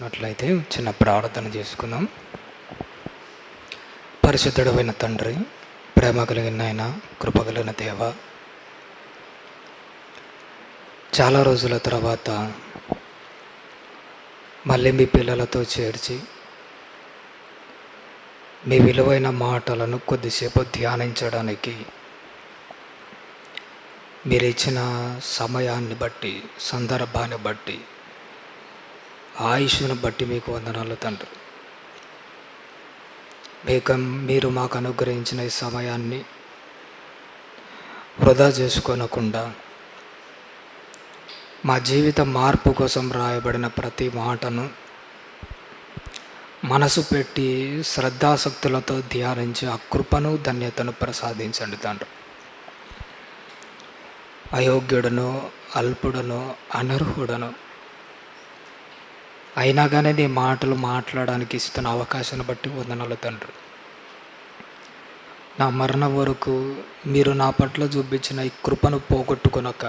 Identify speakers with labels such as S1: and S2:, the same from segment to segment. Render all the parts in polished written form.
S1: చేసుకున్నట్లయితే చిన్న ప్రార్థన చేసుకుందాం. పరిశుద్ధుడైన తండ్రి, ప్రేమ కలిగిన ఆయన, కృప కలిగిన దేవ, చాలా రోజుల తర్వాత మళ్ళీ మీ పిల్లలతో చేర్చి మీ విలువైన మాటలను కొద్దిసేపు ధ్యానించడానికి మీరు ఇచ్చిన సమయాన్ని బట్టి, సందర్భాన్ని బట్టి, ఆయుష్ను బట్టి మీకు వందనాలు తండ్రి. మీరు మాకు అనుగ్రహించిన ఈ సమయాన్ని వృధా చేసుకోనకుండా మా జీవిత మార్పు కోసం రాయబడిన ప్రతి మాటను మనసు పెట్టి శ్రద్ధాసక్తులతో ధ్యానించి ఆ కృపను, ధన్యతను ప్రసాదించండి తండ్రి. అయోగ్యుడను, అల్పుడను, అనర్హుడను అయినా కానీ నీ మాటలు మాట్లాడడానికి ఇస్తున్న అవకాశాన్ని బట్టి వందనాలు తండ్రి. నా మరణం వరకు మీరు నా పట్ల చూపించిన ఈ కృపను పోగొట్టుకొనక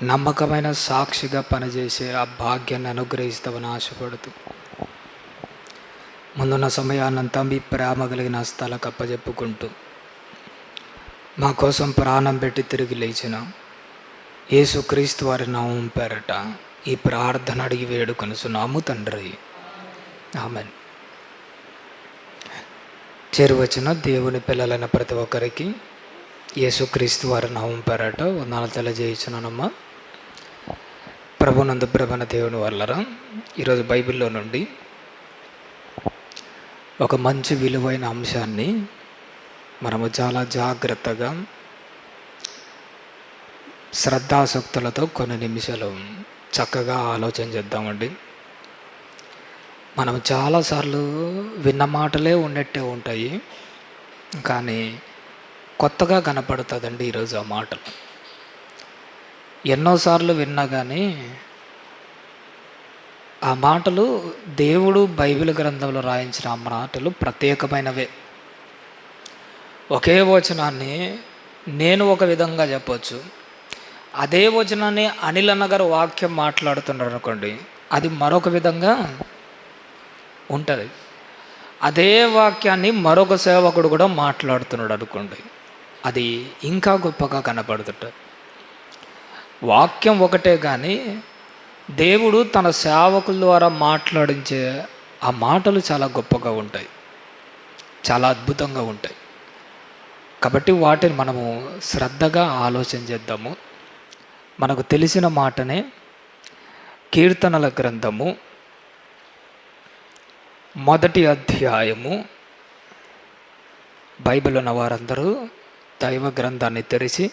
S1: నమ్మకమైన సాక్షిగా పనిచేసే ఆ భాగ్యాన్ని అనుగ్రహిస్తామని ఆశపడుతూ ముందున్న సమయాన్నంతా మీ ప్రేమ కలిగిన హస్తాలకు అప్పజెప్పుకుంటూ మా కోసం ప్రాణం పెట్టి తిరిగి లేచిన యేసుక్రీస్తు వారి నామం పేరట ఈ ప్రార్థన అడిగి వేడుకొనుచున్నాము తండ్రి, ఆమేన్. చేరువచ్చిన దేవుని పిల్లలైన ప్రతి ఒక్కరికి యేసుక్రీస్తు వారి నామం పేరట వందనాలు తెలియజేయుచున్నానమ్మా. ప్రభునందు ప్రభువైన దేవుని వల్లరా, ఈరోజు బైబిల్లో నుండి ఒక మంచి విలువైన అంశాన్ని మనము చాలా జాగ్రత్తగా, శ్రద్ధాసక్తులతో కొన్ని నిమిషాలు చక్కగా ఆలోచన చేద్దామండి. మనం చాలాసార్లు విన్న మాటలే ఉన్నట్టే ఉంటాయి, కానీ కొత్తగా కనపడుతుందండి ఈరోజు ఆ మాటలు. ఎన్నోసార్లు విన్నా కానీ ఆ మాటలు దేవుడు బైబిల్ గ్రంథంలో రాయించిన ఆ మాటలు ప్రత్యేకమైనవే. ఒకే వచనాన్ని నేను ఒక విధంగా చెప్పొచ్చు, అదే వచనాన్ని అనిల్ అన్న గారు వాక్యం మాట్లాడుతున్నారు అనుకోండి, అది మరొక విధంగా ఉంటుంది. అదే వాక్యాన్ని మరొక సేవకుడు కూడా మాట్లాడుతున్నాడు అనుకోండి, అది ఇంకా గొప్పగా కనపడుతుంటుంది. వాక్యం ఒకటే కానీ దేవుడు తన సేవకుల ద్వారా మాట్లాడించే ఆ మాటలు చాలా గొప్పగా ఉంటాయి, చాలా అద్భుతంగా ఉంటాయి. కాబట్టి వాటిని మనము శ్రద్ధగా ఆలోచన చేద్దాము. మనకు తెలిసిన మాటనే కీర్తనల గ్రంథము 1వ అధ్యాయము. బైబిల్ ఉన్న వారందరూ దైవ గ్రంథాన్ని తెరిచి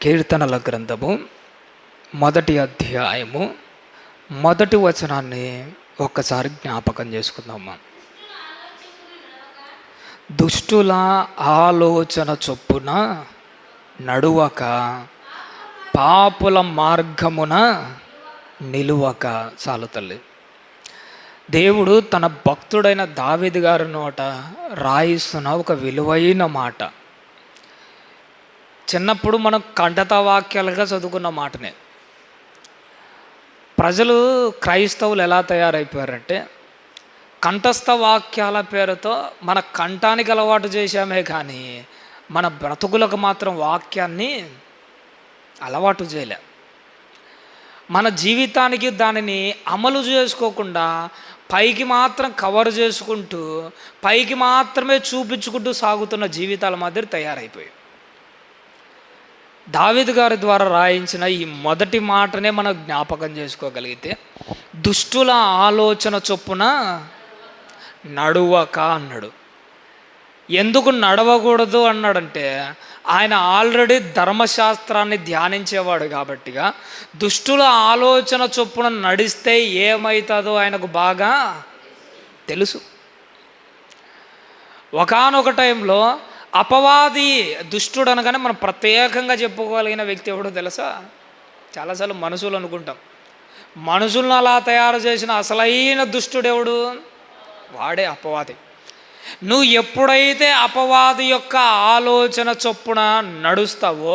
S1: కీర్తనల గ్రంథము 1వ అధ్యాయము 1వ వచనాన్ని ఒక్కసారి జ్ఞాపకం చేసుకుందామా. దుష్టుల ఆలోచన చొప్పున నడువక, పాపుల మార్గమున నిలువక. చాలు తల్లి. దేవుడు తన భక్తుడైన దావీదు గారి నోట రాయిస్తున్న ఒక విలువైన మాట. చిన్నప్పుడు మనం కంఠత వాక్యాలుగా చదువుకున్న మాటనే. ప్రజలు, క్రైస్తవులు ఎలా తయారైపోయారంటే కంఠస్థ వాక్యాల పేరుతో మన కంఠానికి అలవాటు చేశామే కానీ మన బ్రతుకులకు మాత్రం వాక్యాన్ని అలవాటు చేయలే. మన జీవితానికి దానిని అమలు చేసుకోకుండా పైకి మాత్రం కవర్ చేసుకుంటూ, పైకి మాత్రమే చూపించుకుంటూ సాగుతున్న జీవితాల మాదిరి తయారైపోయాయి. దావీదు గారి ద్వారా రాయించిన ఈ మొదటి మాటనే మనం జ్ఞాపకం చేసుకోగలిగితే, దుష్టుల ఆలోచన చొప్పున నడువక అన్నాడు. ఎందుకు నడవకూడదు అన్నాడంటే, ఆయన ఆల్రెడీ ధర్మశాస్త్రాన్ని ధ్యానించేవాడు కాబట్టిగా దుష్టుల ఆలోచన చొప్పున నడిస్తే ఏమవుతుందో ఆయనకు బాగా తెలుసు. ఒకానొక టైంలో అపవాది, దుష్టుడు అనగానే మనం ప్రత్యేకంగా చెప్పుకోగలిగిన వ్యక్తి ఎవడో తెలుసా? చాలాసార్లు మనుషులు అనుకుంటాం. మనుషులను అలా తయారు చేసిన అసలైన దుష్టుడు ఎవడు? వాడే అపవాది. నువ్వు ఎప్పుడైతే అపవాది యొక్క ఆలోచన చొప్పున నడుస్తావో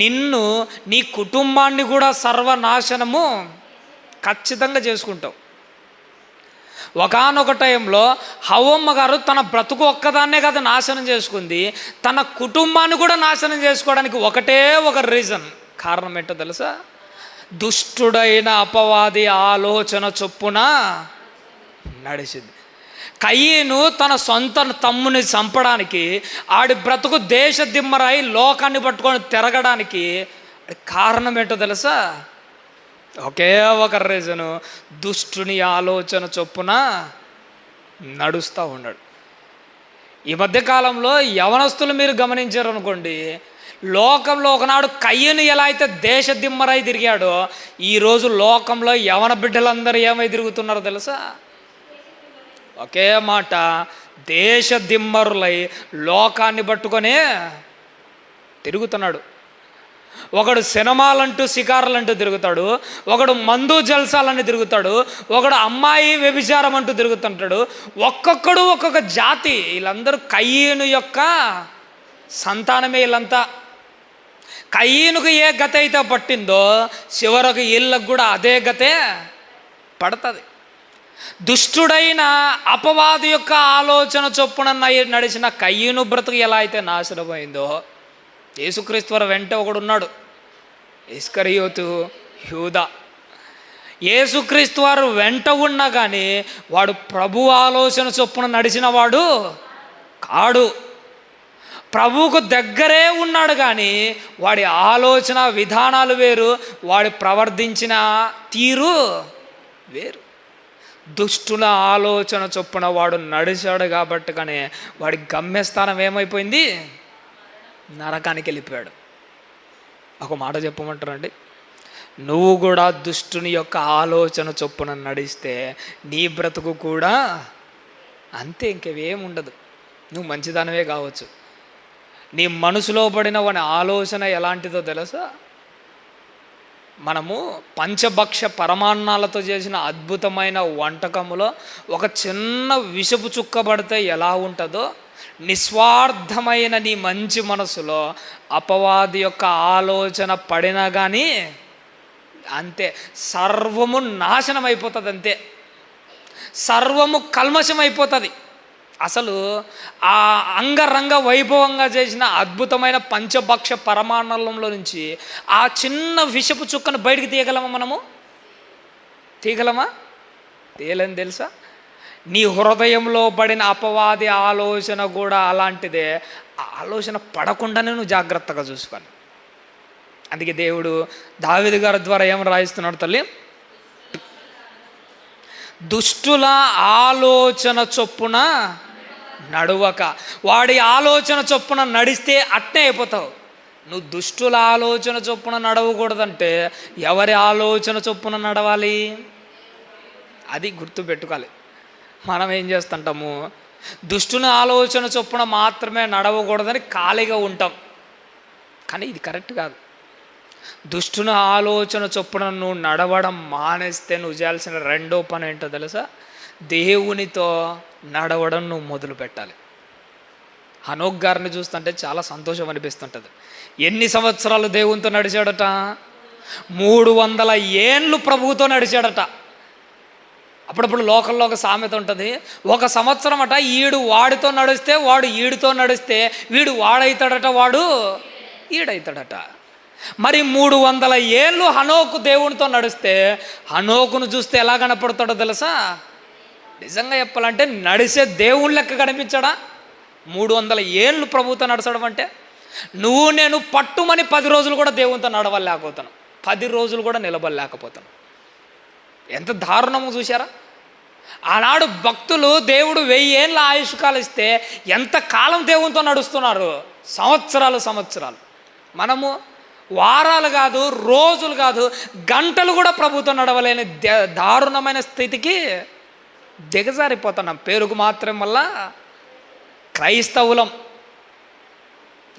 S1: నిన్ను, నీ కుటుంబాన్ని కూడా సర్వనాశనము ఖచ్చితంగా చేసుకుంటావు. ఒకానొక టైంలో హవ్వమ్మ గారు తన బ్రతుకు ఒక్కదాన్నే కదా నాశనం చేసుకుంది, తన కుటుంబాన్ని కూడా నాశనం చేసుకోవడానికి ఒకటే ఒక రీజన్, కారణం ఏంటో తెలుసా? దుష్టుడైన అపవాది ఆలోచన చొప్పున నడిచింది. కయీను తన సొంత తమ్ముని చంపడానికి, ఆడి బ్రతుకు దేశ దిమ్మరాయి లోకాన్ని పట్టుకొని తిరగడానికి కారణం ఏంటో తెలుసా? ఒకే ఒక రీజను, దుష్టుని ఆలోచన చొప్పున నడుస్తూ ఉన్నాడు. ఈ మధ్యకాలంలో యవనస్తులు మీరు గమనించారు అనుకోండి, లోకంలో ఒకనాడు కయ్యను ఎలా అయితే దేశ దిమ్మరై తిరిగాడో, ఈరోజు లోకంలో యవన బిడ్డలందరూ ఏమై తిరుగుతున్నారో తెలుసా? ఒకే మాట, దేశ దిమ్మరులై లోకాన్ని పట్టుకొనే తిరుగుతున్నాడు. ఒకడు సినిమాలంటూ షికారులంటూ తిరుగుతాడు, ఒకడు మందు జల్సాలని తిరుగుతాడు, ఒకడు అమ్మాయి వ్యభిచారం అంటూ తిరుగుతుంటాడు. ఒక్కొక్కడు ఒక్కొక్క జాతి. వీళ్ళందరూ కయ్యను యొక్క సంతానమే. వీళ్ళంతా కయ్యనుకు ఏ గత అయితే పట్టిందో చివరకు వీళ్ళకు కూడా అదే గతే పడుతుంది. దుష్టుడైన అపవాది యొక్క ఆలోచన చొప్పున నడిచిన కయ్యను బ్రతుకు ఎలా అయితే నాశనమైందో, యేసుక్రీస్తు వారి వెంట ఒకడున్నాడు, ఇస్కరియోతు యూదా. యేసుక్రీస్తు వారు వెంట ఉన్నా కానీ వాడు ప్రభు ఆలోచన చొప్పున నడిచిన వాడు కాడు. ప్రభువుకు దగ్గరే ఉన్నాడు కానీ వాడి ఆలోచన విధానాలు వేరు, వాడి ప్రవర్తించిన తీరు వేరు. దుష్టుల ఆలోచన చొప్పున వాడు నడిచాడు కాబట్టి కానీ వాడి గమ్యస్థానం ఏమైపోయింది? నరకానికి వెళ్ళిపోయాడు. ఒక మాట చెప్పమంటారండి, నువ్వు కూడా దుష్టుని యొక్క ఆలోచన చొప్పున నడిస్తే నీ బ్రతుకు కూడా అంతే, ఇంకేముండదు. నువ్వు మంచిదానవే కావచ్చు, నీ మనసులో పడిన వాని ఆలోచన ఎలాంటిదో తెలుసా? మనము పంచభక్ష పరమాన్నాలతో చేసిన అద్భుతమైన వంటకములో ఒక చిన్న విషపు చుక్క పడితే ఎలా ఉంటుందో, నిస్వార్థమైన నీ మంచి మనసులో అపవాది యొక్క ఆలోచన పడినా కానీ అంతే, సర్వము నాశనం అయిపోతుంది. అంతే, సర్వము కల్మషం అయిపోతుంది. అసలు ఆ అంగరంగ వైభవంగా చేసిన అద్భుతమైన పంచభక్ష పరమాన్నంలో నుంచి ఆ చిన్న విషపు చుక్కను బయటికి తీయగలమా? మనము తీయగలమా? తీయలేని తెలుసా? నీ హృదయంలో పడిన అపవాది ఆలోచన కూడా అలాంటిదే. ఆ ఆలోచన పడకుండానే నువ్వు జాగ్రత్తగా చూసుకోవాలి. అందుకే దేవుడు దావీదు గారి ద్వారా ఏమని రాయిస్తున్నాడు తల్లి? దుష్టుల ఆలోచన చొప్పున నడువక. వాడి ఆలోచన చొప్పున నడిస్తే అట్నే అయిపోతావు. నువ్వు దుష్టుల ఆలోచన చొప్పున నడవకూడదంటే ఎవరి ఆలోచన చొప్పున నడవాలి? అది గుర్తుపెట్టుకోవాలి. మనం ఏం చేస్తుంటాము, దుష్టుని ఆలోచన చొప్పున మాత్రమే నడవకూడదని ఖాళీగా ఉంటాం. కానీ ఇది కరెక్ట్ కాదు. దుష్టుని ఆలోచన చొప్పున నువ్వు నడవడం మానేస్తే నువ్వు చేయాల్సిన రెండో పని ఏంటో తెలుసా? దేవునితో నడవడం నువ్వు మొదలు పెట్టాలి. హనోక్ గారిని చూస్తుంటే చాలా సంతోషం అనిపిస్తుంటుంది. ఎన్ని సంవత్సరాలు దేవునితో నడిచాడట? 300 ఏండ్లు ప్రభువుతో నడిచాడట. అప్పుడప్పుడు లోకల్లో ఒక సామెత ఉంటుంది, ఒక సంవత్సరం అట ఈడు వాడితో నడిస్తే వాడు ఈడితో నడిస్తే వీడు వాడైతాడట, వాడు ఈడైతాడట. మరి 300 ఏళ్ళు హనోకు దేవునితో నడిస్తే హనోకును చూస్తే ఎలా కనపడతాడో తెలుసా? నిజంగా చెప్పాలంటే నడిసే దేవుని లెక్క కనిపించాడా? 300 ఏళ్ళు ప్రభుతో నడచడం అంటే నువ్వు నేను పట్టుమని 10 రోజులు కూడా దేవునితో నడవలేకపోతాను, 10 రోజులు కూడా నిలబడలేకపోతాను. ఎంత దారుణము చూశారా? ఆనాడు భక్తులు దేవుడు 1000 ఏళ్ళ ఆయుష్కాలు ఇస్తే ఎంత కాలం దేవునితో నడుస్తున్నారు? సంవత్సరాలు. మనము వారాలు కాదు, రోజులు కాదు, గంటలు కూడా ప్రభుతో నడవలేని దారుణమైన స్థితికి దిగజారిపోతున్నాం. పేరుకు మాత్రం వల్ల క్రైస్తవులం.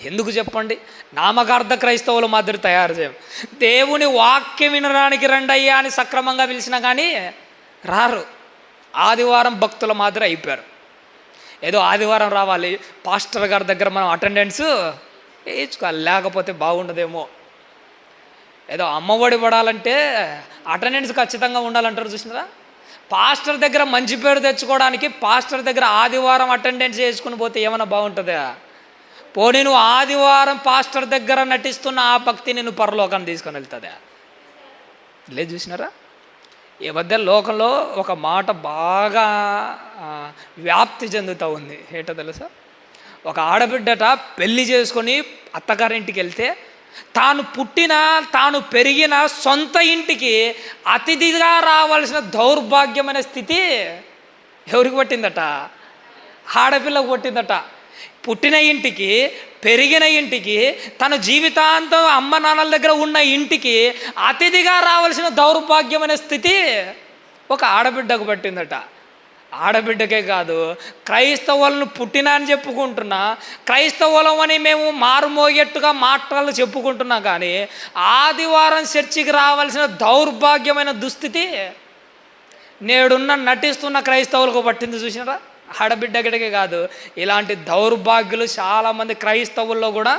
S1: ఎందుకు చెప్పండి? నామకార్థ క్రైస్తవుల మాదిరి తయారు చేయం. దేవుని వాక్యం వినడానికి రండయ్యా అని సక్రమంగా పిలిచినా కానీ రారు. ఆదివారం భక్తుల మాదిరి అయిపోయారు. ఏదో ఆదివారం రావాలి, పాస్టర్ గారి దగ్గర మనం అటెండెన్స్ వేయించుకోవాలి, లేకపోతే బాగుండదేమో. ఏదో అమ్మఒడి పడాలంటే అటెండెన్స్ ఖచ్చితంగా ఉండాలంటారు చూసినారా. పాస్టర్ దగ్గర మంచి పేరు తెచ్చుకోవడానికి పాస్టర్ దగ్గర ఆదివారం అటెండెన్స్ చేసుకుని పోతే ఏమైనా బాగుంటుందా? పోనీ నువ్వు ఆదివారం పాస్టర్ దగ్గర నటిస్తున్న ఆ భక్తి నేను పరలోకాన్ని తీసుకొని వెళ్తుందా? లేదు చూసినారా. ఈ మధ్య లోకంలో ఒక మాట బాగా వ్యాప్తి చెందుతూ ఉంది. ఏంటో తెలుసా? ఒక ఆడబిడ్డట పెళ్లి చేసుకొని అత్తగారింటికి వెళ్తే తాను పుట్టిన తాను పెరిగిన సొంత ఇంటికి అతిథిగా రావాల్సిన దౌర్భాగ్యమైన స్థితి ఎవరికి పట్టిందట? ఆడపిల్లకు పట్టిందట. పుట్టిన ఇంటికి, పెరిగిన ఇంటికి, తన జీవితాంతం అమ్మ నాన్నల దగ్గర ఉన్న ఇంటికి అతిథిగా రావాల్సిన దౌర్భాగ్యమైన స్థితి ఒక ఆడబిడ్డకు పట్టిందట. ఆడబిడ్డకే కాదు, క్రైస్తవులను పుట్టినా అని చెప్పుకుంటున్నా, క్రైస్తవులం అని మేము మారుమోగేట్టుగా మాటలు చెప్పుకుంటున్నా, కానీ ఆదివారం చర్చికి రావాల్సిన దౌర్భాగ్యమైన దుస్థితి నేడున్న నటిస్తున్న క్రైస్తవులకు పట్టింది చూసినారా. ఆడబిడ్డకే కాదు, ఇలాంటి దౌర్భాగ్యులు చాలామంది క్రైస్తవుల్లో కూడా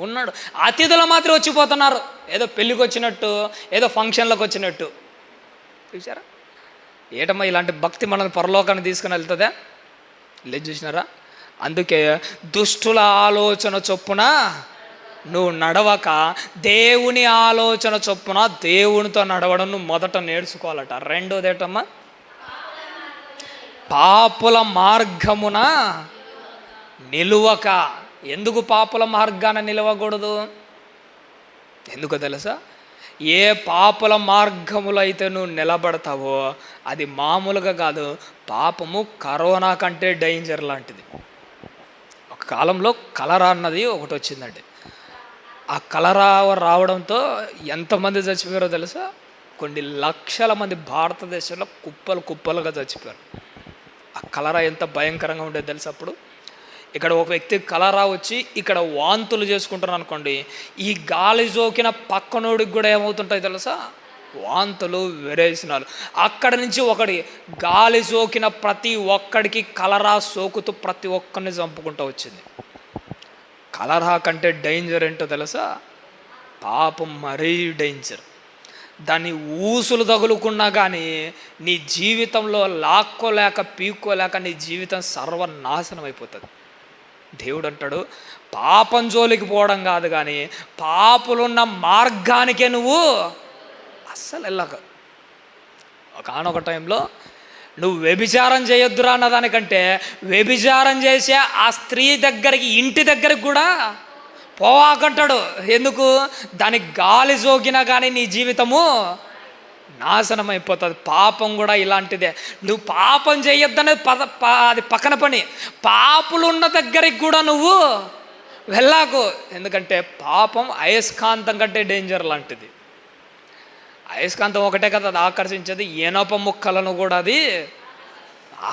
S1: ఉన్నాడు. అతిథులు మాత్రం వచ్చిపోతున్నారు, ఏదో పెళ్ళికి వచ్చినట్టు, ఏదో ఫంక్షన్లకు వచ్చినట్టు. చూసారా? ఏటమ్మా ఇలాంటి భక్తి మనల్ని పరలోకాన్ని తీసుకుని వెళ్తుందా? లేదు చూసినారా. అందుకే దుష్టుల ఆలోచన చొప్పున నువ్వు నడవక దేవుని ఆలోచన చొప్పున దేవునితో నడవడం నువ్వు మొదట నేర్చుకోవాలట. రెండోది ఏటమ్మా? పాపుల మార్గమున నిలువక. ఎందుకు పాపుల మార్గాన నిలవకూడదు? ఎందుకో తెలుసా? ఏ పాపుల మార్గములు అయితే నువ్వు నిలబడతావో అది మామూలుగా కాదు, పాపము కరోనా కంటే డేంజర్ లాంటిది. ఒక కాలంలో కలరా అన్నది ఒకటి వచ్చిందండి. ఆ కలరా రావడంతో ఎంతమంది చచ్చిపోయారో తెలుసా? కొన్ని లక్షల మంది భారతదేశంలో కుప్పలు కుప్పలుగా చచ్చిపోయారు. ఆ కలరా ఎంత భయంకరంగా ఉండేది తెలుసా? అప్పుడు ఇక్కడ ఒక వ్యక్తి కలరా వచ్చి ఇక్కడ వాంతులు చేసుకుంటున్నాను అనుకోండి, ఈ గాలి సోకిన పక్కనోడికి కూడా ఏమవుతుంటాయి తెలుసా? వాంతులు, విరేచనాలు. అక్కడి నుంచి ఒకటి గాలి సోకిన ప్రతి ఒక్కడికి కలరా సోకుతూ ప్రతి ఒక్కరిని చంపుకుంటూ వచ్చింది. కలరా కంటే డేంజర్ ఏంటో తెలుసా? పాపం మరీ డేంజర్. దాన్ని ఊసులు తగులుకున్నా కానీ నీ జీవితంలో లాక్కోలేక పీక్కోలేక నీ జీవితం సర్వనాశనం అయిపోతుంది. దేవుడు అంటాడు, పాపం జోలికి పోవడం కాదు కానీ పాపులున్న మార్గానికే నువ్వు అస్సలు వెళ్ళక. ఒకనొక టైంలో నువ్వు వ్యభిచారం చేయొద్దురా అన్నదానికంటే వ్యభిచారం చేసే ఆ స్త్రీ దగ్గరికి, ఇంటి దగ్గరికి కూడా పోవాకంటాడు. ఎందుకు? దానికి గాలి సోకినా కానీ నీ జీవితము నాశనం అయిపోతుంది. పాపం కూడా ఇలాంటిదే. నువ్వు పాపం చేయొద్దనేది అది పక్కన పని. పాపులు ఉన్న దగ్గరికి కూడా నువ్వు వెళ్ళాకు. ఎందుకంటే పాపం అయస్కాంతం కంటే డేంజర్ లాంటిది. అయస్కాంతం ఒకటే కదా అది ఆకర్షించేది, ఇనప ముక్కలను కూడా అది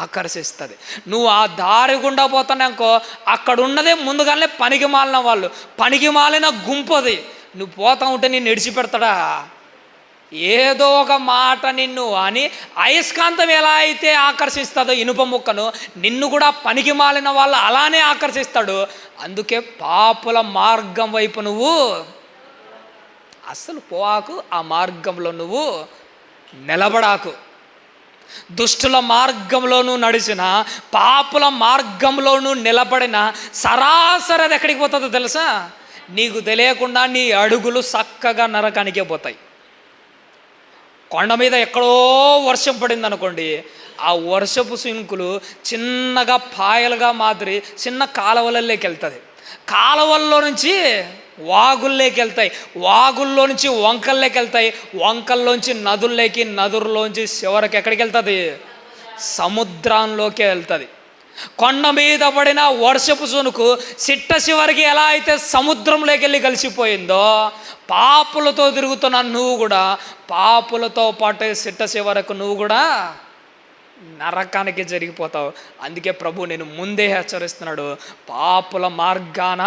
S1: ఆకర్షిస్తుంది. నువ్వు ఆ దారి గుండా పోతాననుకో, అక్కడ ఉన్నదే ముందుగానే పనికి మాలిన వాళ్ళు, పనికి మాలిన గుంపది. నువ్వు పోతా ఉంటే నిన్ను విడిచిపెడతాడా? ఏదో ఒక మాట నిన్ను అని అయస్కాంతం ఎలా అయితే ఆకర్షిస్తుందో ఇనుప ముక్కను, నిన్ను కూడా పనికి మాలిన వాళ్ళు అలానే ఆకర్షిస్తాడు. అందుకే పాపుల మార్గం వైపు నువ్వు అస్సలు పోవాకు, ఆ మార్గంలో నువ్వు నిలబడాకు. దుష్టుల మార్గంలోనూ నడిచిన, పాపుల మార్గంలోనూ నిలబడిన సరాసరి అది ఎక్కడికి పోతుందో తెలుసా? నీకు తెలియకుండా నీ అడుగులు చక్కగా నరకానికే పోతాయి. కొండ మీద ఎక్కడో వర్షం పడింది అనుకోండి, ఆ వర్షపు సినుకులు చిన్నగా పాయలుగా మాదిరి చిన్న కాలువలలోకి వెళ్తుంది. కాలువల్లో నుంచి వాగుల్లోకి వెళ్తాయి, వాగుల్లో నుంచి వంకల్లోకి వెళ్తాయి, వంకల్లోంచి నదుల్లోకి, నదుల్లోంచి చివరికి ఎక్కడికి వెళ్తుంది? సముద్రంలోకి వెళ్తుంది. కొండ మీద పడిన వర్షపు సునుకు చిట్ట చివరికి ఎలా అయితే సముద్రంలోకి వెళ్ళి కలిసిపోయిందో, పాపులతో తిరుగుతున్న నువ్వు కూడా పాపులతో పాటు చిట్ట చివరకు నువ్వు కూడా నరకానికి జరిగిపోతావు. అందుకే ప్రభు నేను ముందే హెచ్చరిస్తున్నాడు, పాపుల మార్గాన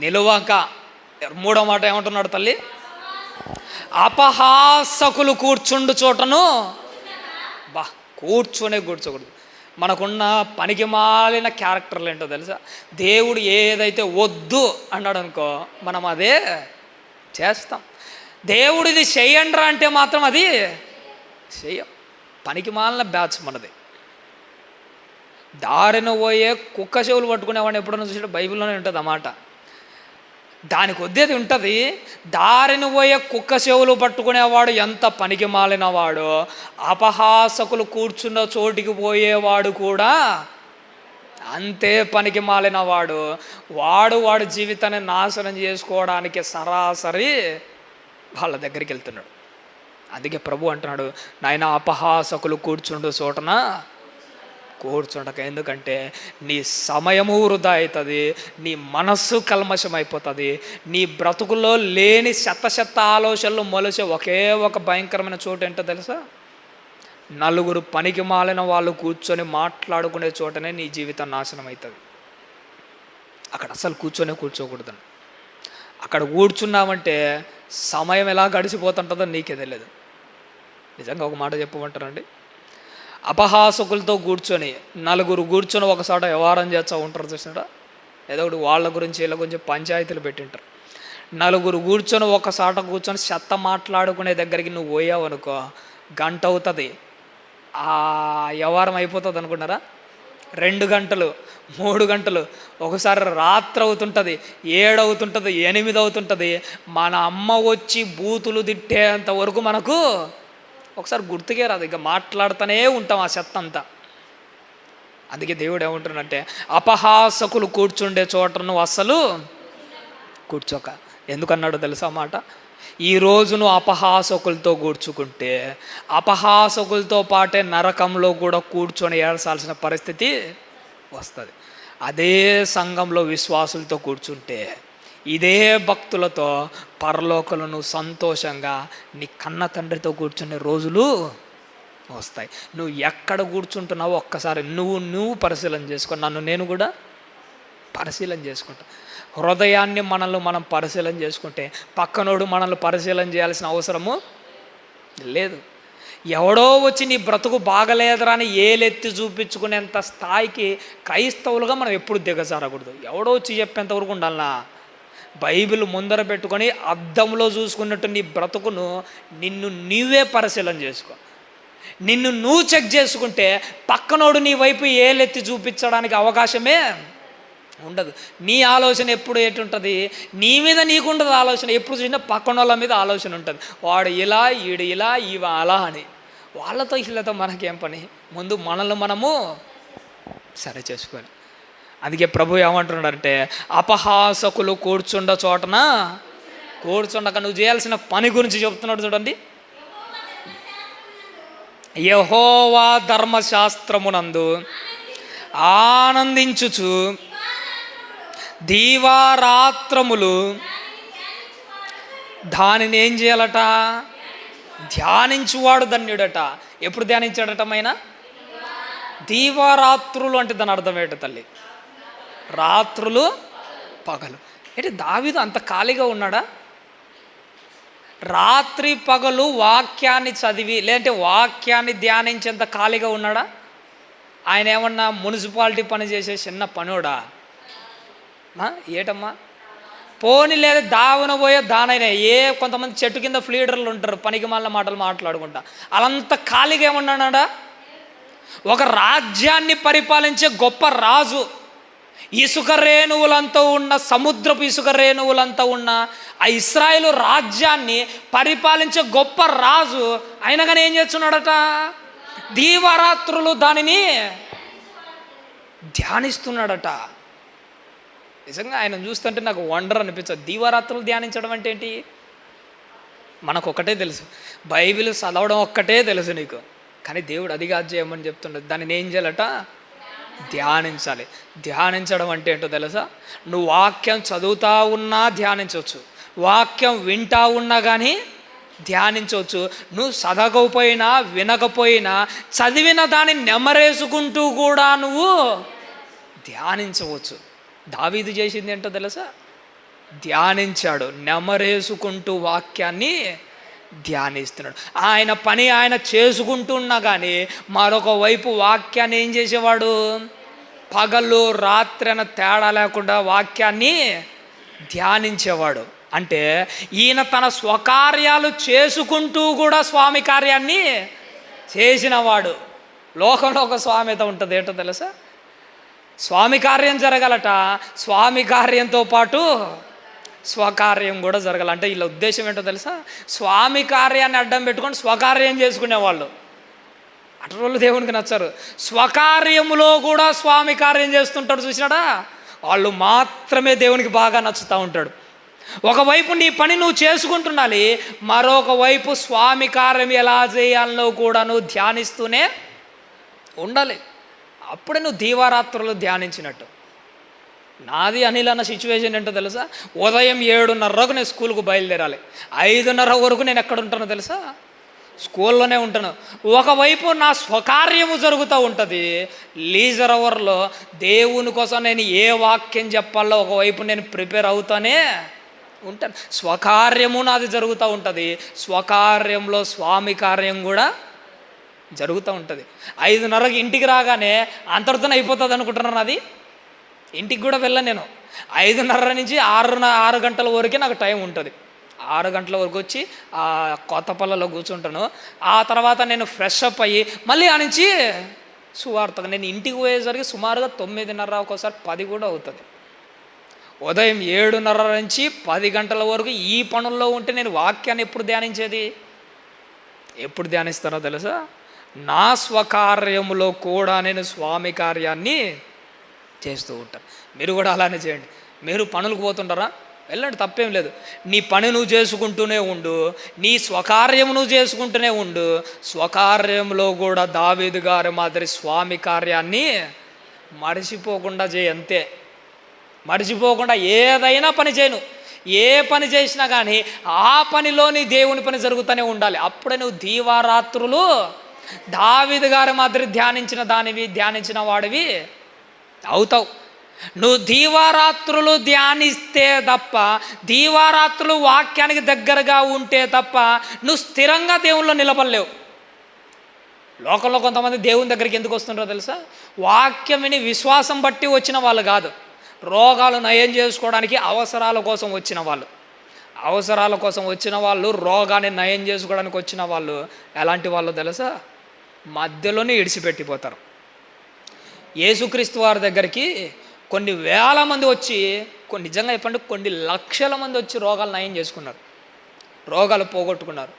S1: నిలువక. మూడో మాట ఏమంటున్నాడు తల్లి? అపహాసకులు కూర్చుండు చోటను కూర్చోకూడదు. మనకున్న పనికి మాలిన క్యారెక్టర్లు ఏంటో తెలుసా? దేవుడు ఏదైతే వద్దు అన్నాడు అనుకో, మనం అదే చేస్తాం. దేవుడు ఇది చెయ్యండ్రా అంటే మాత్రం అది చెయ్యం. పనికి మాలిన బ్యాచ్ మనది. దారిన పోయే కుక్క చెవులు పట్టుకునేవాడిని ఎప్పుడన్నా చూసాడు? బైబిల్లోనే ఉంటుంది అన్నమాట. దానికి వద్దేది ఉంటుంది. దారిని పోయే కుక్క చెవులు పట్టుకునేవాడు ఎంత పనికి మాలిన వాడో, అపహాసకులు కూర్చున్న చోటికి పోయేవాడు కూడా అంతే పనికి మాలిన వాడు. వాడి జీవితాన్ని నాశనం చేసుకోవడానికి సరాసరి వాళ్ళ దగ్గరికి వెళ్తున్నాడు. అందుకే ప్రభు అంటున్నాడు, నాయన అపహాసకులు కూర్చుండు చోటన కూర్చుండక. ఎందుకంటే నీ సమయము వృధా అవుతుంది, నీ మనస్సు కల్మషమైపోతుంది. నీ బ్రతుకుల్లో లేని శత ఆలోచనలు మొలిచే ఒకే ఒక భయంకరమైన చోటు ఏంటో తెలుసా? నలుగురు పనికి మాలిన వాళ్ళు కూర్చొని మాట్లాడుకునే చోటనే నీ జీవితం నాశనం అవుతుంది. అక్కడ అసలు కూర్చోకూడదని. అక్కడ కూర్చున్నామంటే సమయం ఎలా గడిచిపోతుంటుందో నీకే తెలియదు. నిజంగా ఒక మాట చెప్పమంటారండి, అపహాసకులతో కూర్చొని నలుగురు కూర్చొని ఒకసాట వ్యవహారం చేస్తూ ఉంటారు చూసినారా? ఏదో ఒకటి వాళ్ళ గురించి వీళ్ళ గురించి పంచాయతీలు పెట్టింటారు. నలుగురు కూర్చొని ఒకసాట కూర్చొని చెత్త మాట్లాడుకునే దగ్గరికి నువ్వు పోయావు అనుకో, గంట అవుతుంది, ఆ వ్యవహారం అయిపోతుంది అనుకుంటారా? 2 గంటలు, 3 గంటలు, ఒకసారి రాత్రి అవుతుంటుంది, 7 అవుతుంటుంది, 8 అవుతుంటుంది. మన అమ్మ వచ్చి బూతులు తిట్టేంత వరకు మనకు ఒకసారి గుర్తుకే రాదు. ఇక మాట్లాడుతూనే ఉంటాం ఆ చెత్త అంతా. అందుకే దేవుడు ఏమంటున్నాడంటే, అపహాసకులు కూర్చుండే చోట నువ్వు అస్సలు కూర్చోక. ఎందుకన్నాడు తెలుసా మాట? ఈరోజు నువ్వు అపహాసకులతో కూర్చుకుంటే అపహాసకులతో పాటే నరకంలో కూడా కూర్చొని ఏడ్చాల్సిన పరిస్థితి వస్తుంది. అదే సంఘంలో విశ్వాసులతో కూర్చుంటే, ఇదే భక్తులతో పరలోకంలో నువ్వు సంతోషంగా నీ కన్న తండ్రితో కూర్చునే రోజులు వస్తాయి. నువ్వు ఎక్కడ కూర్చుంటున్నావో ఒక్కసారి నువ్వు పరిశీలన చేసుకో. నేను కూడా పరిశీలన చేసుకుంటా. హృదయాన్ని మనం పరిశీలన చేసుకుంటే పక్కనోడు మనల్ని పరిశీలన చేయాల్సిన అవసరము లేదు. ఎవడో వచ్చి నీ బ్రతుకు బాగలేదురా అని ఏలెత్తి చూపించుకునేంత స్థాయికి క్రైస్తవులుగా మనం ఎప్పుడు దిగజారకూడదు. ఎవడో వచ్చి చెప్పేంతవరకు ఉండాలన్నా. బైబిల్ ముందర పెట్టుకొని అద్దంలో చూసుకున్నట్టు నీ బ్రతుకును నిన్ను నీవే పరిశీలన చేసుకో. నిన్ను నువ్వు చెక్ చేసుకుంటే పక్కనోడు నీ వైపు ఏలెత్తి చూపించడానికి అవకాశమే ఉండదు. నీ ఆలోచన ఎప్పుడు ఎటుంటుంది? నీ మీద నీకుండదు ఆలోచన. ఎప్పుడు చూసినా పక్కన వాళ్ళ మీద ఆలోచన ఉంటుంది. వాడు ఇలా, ఈడు ఇలా, ఇవ అలా అని. వాళ్ళతో వీళ్ళతో మనకేం పని? ముందు మనల్ని మనము సరి చేసుకోవాలి. అందుకే ప్రభు ఏమంటున్నాడంటే, అపహాసకులు కూర్చుండ చోటన కూర్చుండక నువ్వు చేయాల్సిన పని గురించి చెప్తున్నాడు చూడండి. యెహోవా ధర్మశాస్త్రమునందు ఆనందించుచు దీవారాత్రములు దానిని ఏం చేయాలట? ధ్యానించువాడు ధన్యుడట. ఎప్పుడు ధ్యానించాడట? మైన దీవారాత్రులు అంటే దాని అర్థం ఏంట తల్లి? రాత్రులు పగలు. అంటే దావీదు అంత ఖాళీగా ఉన్నాడా? రాత్రి పగలు వాక్యాన్ని చదివి లేదంటే వాక్యాన్ని ధ్యానించేంత ఖాళీగా ఉన్నాడా? ఆయన ఏమన్నా మున్సిపాలిటీ పని చేసే చిన్న పనోడా? ఏటమ్మా పోని లేదా దావన పోయే దానైనా కొంతమంది చెట్టు కింద ఫ్లీడర్లు ఉంటారు, పనికి మాలిన మాటలు మాట్లాడుకుంటా. అలంతా ఖాళీగా ఏమన్నాడా? ఒక రాజ్యాన్ని పరిపాలించే గొప్ప రాజు, ఇసుక రేణువులంతా ఉన్న, సముద్రపు ఇసుక రేణువులంతా ఉన్న ఆ ఇశ్రాయేలు రాజ్యాన్ని పరిపాలించే గొప్ప రాజు అయినా కానీ ఏం చేస్తున్నాడట? దీవారాత్రులు దానిని ధ్యానిస్తున్నాడట. నిజంగా ఆయన చూస్తుంటే నాకు వండర్ అనిపించదు. దీవారాత్రులు ధ్యానించడం అంటే ఏంటి? మనకు ఒకటే తెలుసు, బైబిల్ చదవడం ఒక్కటే తెలుసు నీకు. కానీ దేవుడు అది కాదు చేయమని చెప్తుండదు. దాన్ని ఏం చేయాలట? ధ్యానించాలి. ధ్యానించడం అంటే ఏంటో తెలుసా? నువ్వు వాక్యం చదువుతా ఉన్నా ధ్యానించవచ్చు, వాక్యం వింటా ఉన్నా కానీ ధ్యానించవచ్చు. నువ్వు చదవకపోయినా వినకపోయినా చదివిన దాన్ని నెమరేసుకుంటూ కూడా నువ్వు ధ్యానించవచ్చు. దావీదు చేసింది ఏంటో తెలుసా? ధ్యానించాడు, నెమరేసుకుంటూ వాక్యాన్ని ధ్యానిస్తున్నాడు. ఆయన పని ఆయన చేసుకుంటున్నా కానీ మరొక వైపు వాక్యాన్ని ఏం చేసేవాడు? పగలు రాత్రి అన్న తేడా లేకుండా వాక్యాన్ని ధ్యానించేవాడు. అంటే ఈయన తన స్వకార్యాలు చేసుకుంటూ కూడా స్వామి కార్యాన్ని చేసినవాడు. లోకంలో ఒక సామెత ఉంటుంది, ఏంటో తెలుసా? స్వామి కార్యం జరగాలట, స్వామి కార్యంతో పాటు స్వకార్యం కూడా జరగాలి. అంటే వీళ్ళ ఉద్దేశం ఏంటో తెలుసా? స్వామి కార్యాన్ని అడ్డం పెట్టుకొని స్వకార్యం చేసుకునేవాళ్ళు. అటువంటి దేవునికి నచ్చారు. స్వకార్యములో కూడా స్వామి కార్యం చేస్తుంటాడు, చూసినాడా? వాళ్ళు మాత్రమే దేవునికి బాగా నచ్చుతూ ఉంటాడు. ఒకవైపు నీ పని నువ్వు చేసుకుంటున్నాలి, మరొక వైపు స్వామి కార్యం ఎలా చేయాలో కూడా నువ్వు ధ్యానిస్తూనే ఉండాలి. అప్పుడే నువ్వు దీవారాత్రులు ధ్యానించినట్టు. నాది అనిల్ అన్న సిచ్యువేషన్ ఏంటో తెలుసా? ఉదయం 7:30కు నేను స్కూల్కు బయలుదేరాలి. 5:30 వరకు నేను ఎక్కడ ఉంటానో తెలుసా? స్కూల్లోనే ఉంటాను. ఒకవైపు నా స్వకార్యము జరుగుతూ ఉంటుంది, లీజర్ అవర్లో దేవుని కోసం నేను ఏ వాక్యం చెప్పాలో ఒకవైపు నేను ప్రిపేర్ అవుతానే ఉంటాను. స్వకార్యము నాది జరుగుతూ ఉంటుంది, స్వకార్యంలో స్వామి కార్యం కూడా జరుగుతూ ఉంటుంది. 5:30కి ఇంటికి రాగానే అంతటితోనే అయిపోతుంది అనుకుంటున్నాను. అది ఇంటికి కూడా వెళ్ళను నేను. 5:30 నుంచి 6 గంటల వరకే నాకు టైం ఉంటుంది. 6 గంటల వరకు వచ్చి ఆ కొత్తపల్లలో కూర్చుంటాను. ఆ తర్వాత నేను ఫ్రెష్ అప్ అయ్యి మళ్ళీ ఆ నుంచి సువార్తగా నేను ఇంటికి పోయేసరికి సుమారుగా 9:30, ఒక్కోసారి 10 కూడా అవుతుంది. ఉదయం 7:30 నుంచి 10 గంటల వరకు ఈ పనుల్లో ఉంటే నేను వాక్యాన్ని ఎప్పుడు ధ్యానించేది? ఎప్పుడు ధ్యానిస్తానో తెలుసా? నా స్వకార్యములో కూడా నేను స్వామి కార్యాన్ని చేస్తూ ఉంటాను. మీరు కూడా అలానే చేయండి. మీరు పనులకు పోతుంటారా? వెళ్ళండి, తప్పేం లేదు. నీ పని నువ్వు చేసుకుంటూనే ఉండు, నీ స్వకార్యం నువ్వు చేసుకుంటూనే ఉండు. స్వకార్యంలో కూడా దావీదు గారి మాదిరి స్వామి కార్యాన్ని మర్చిపోకుండా చేయి. అంతే, మర్చిపోకుండా ఏదైనా పని చేయను. ఏ పని చేసినా కానీ ఆ పనిలో నీ దేవుని పని జరుగుతూనే ఉండాలి. అప్పుడే నువ్వు దీవారాత్రులు దావీదు గారి మాదిరి ధ్యానించిన వాడివి అవుతావు. నువ్వు దీవారాత్రులు ధ్యానిస్తే తప్ప, దీవారాత్రులు వాక్యానికి దగ్గరగా ఉంటే తప్ప నువ్వు స్థిరంగా దేవుల్లో నిలబడలేవు. లోకంలో కొంతమంది దేవుని దగ్గరికి ఎందుకు వస్తుంటారో తెలుసా? వాక్యం విని విశ్వాసం బట్టి వచ్చిన వాళ్ళు కాదు, రోగాలు నయం చేసుకోవడానికి అవసరాల కోసం వచ్చిన వాళ్ళు. అవసరాల కోసం వచ్చిన వాళ్ళు, రోగాన్ని నయం చేసుకోవడానికి వచ్చిన వాళ్ళు ఎలాంటి వాళ్ళు తెలుసా? మధ్యలోనే ఇడిచిపెట్టిపోతారు. యేసుక్రీస్తు వారి దగ్గరికి కొన్ని వేల మంది వచ్చి, నిజంగా చెప్పండి, కొన్ని లక్షల మంది వచ్చి రోగాలు నయం చేసుకున్నారు, రోగాలు పోగొట్టుకున్నారు.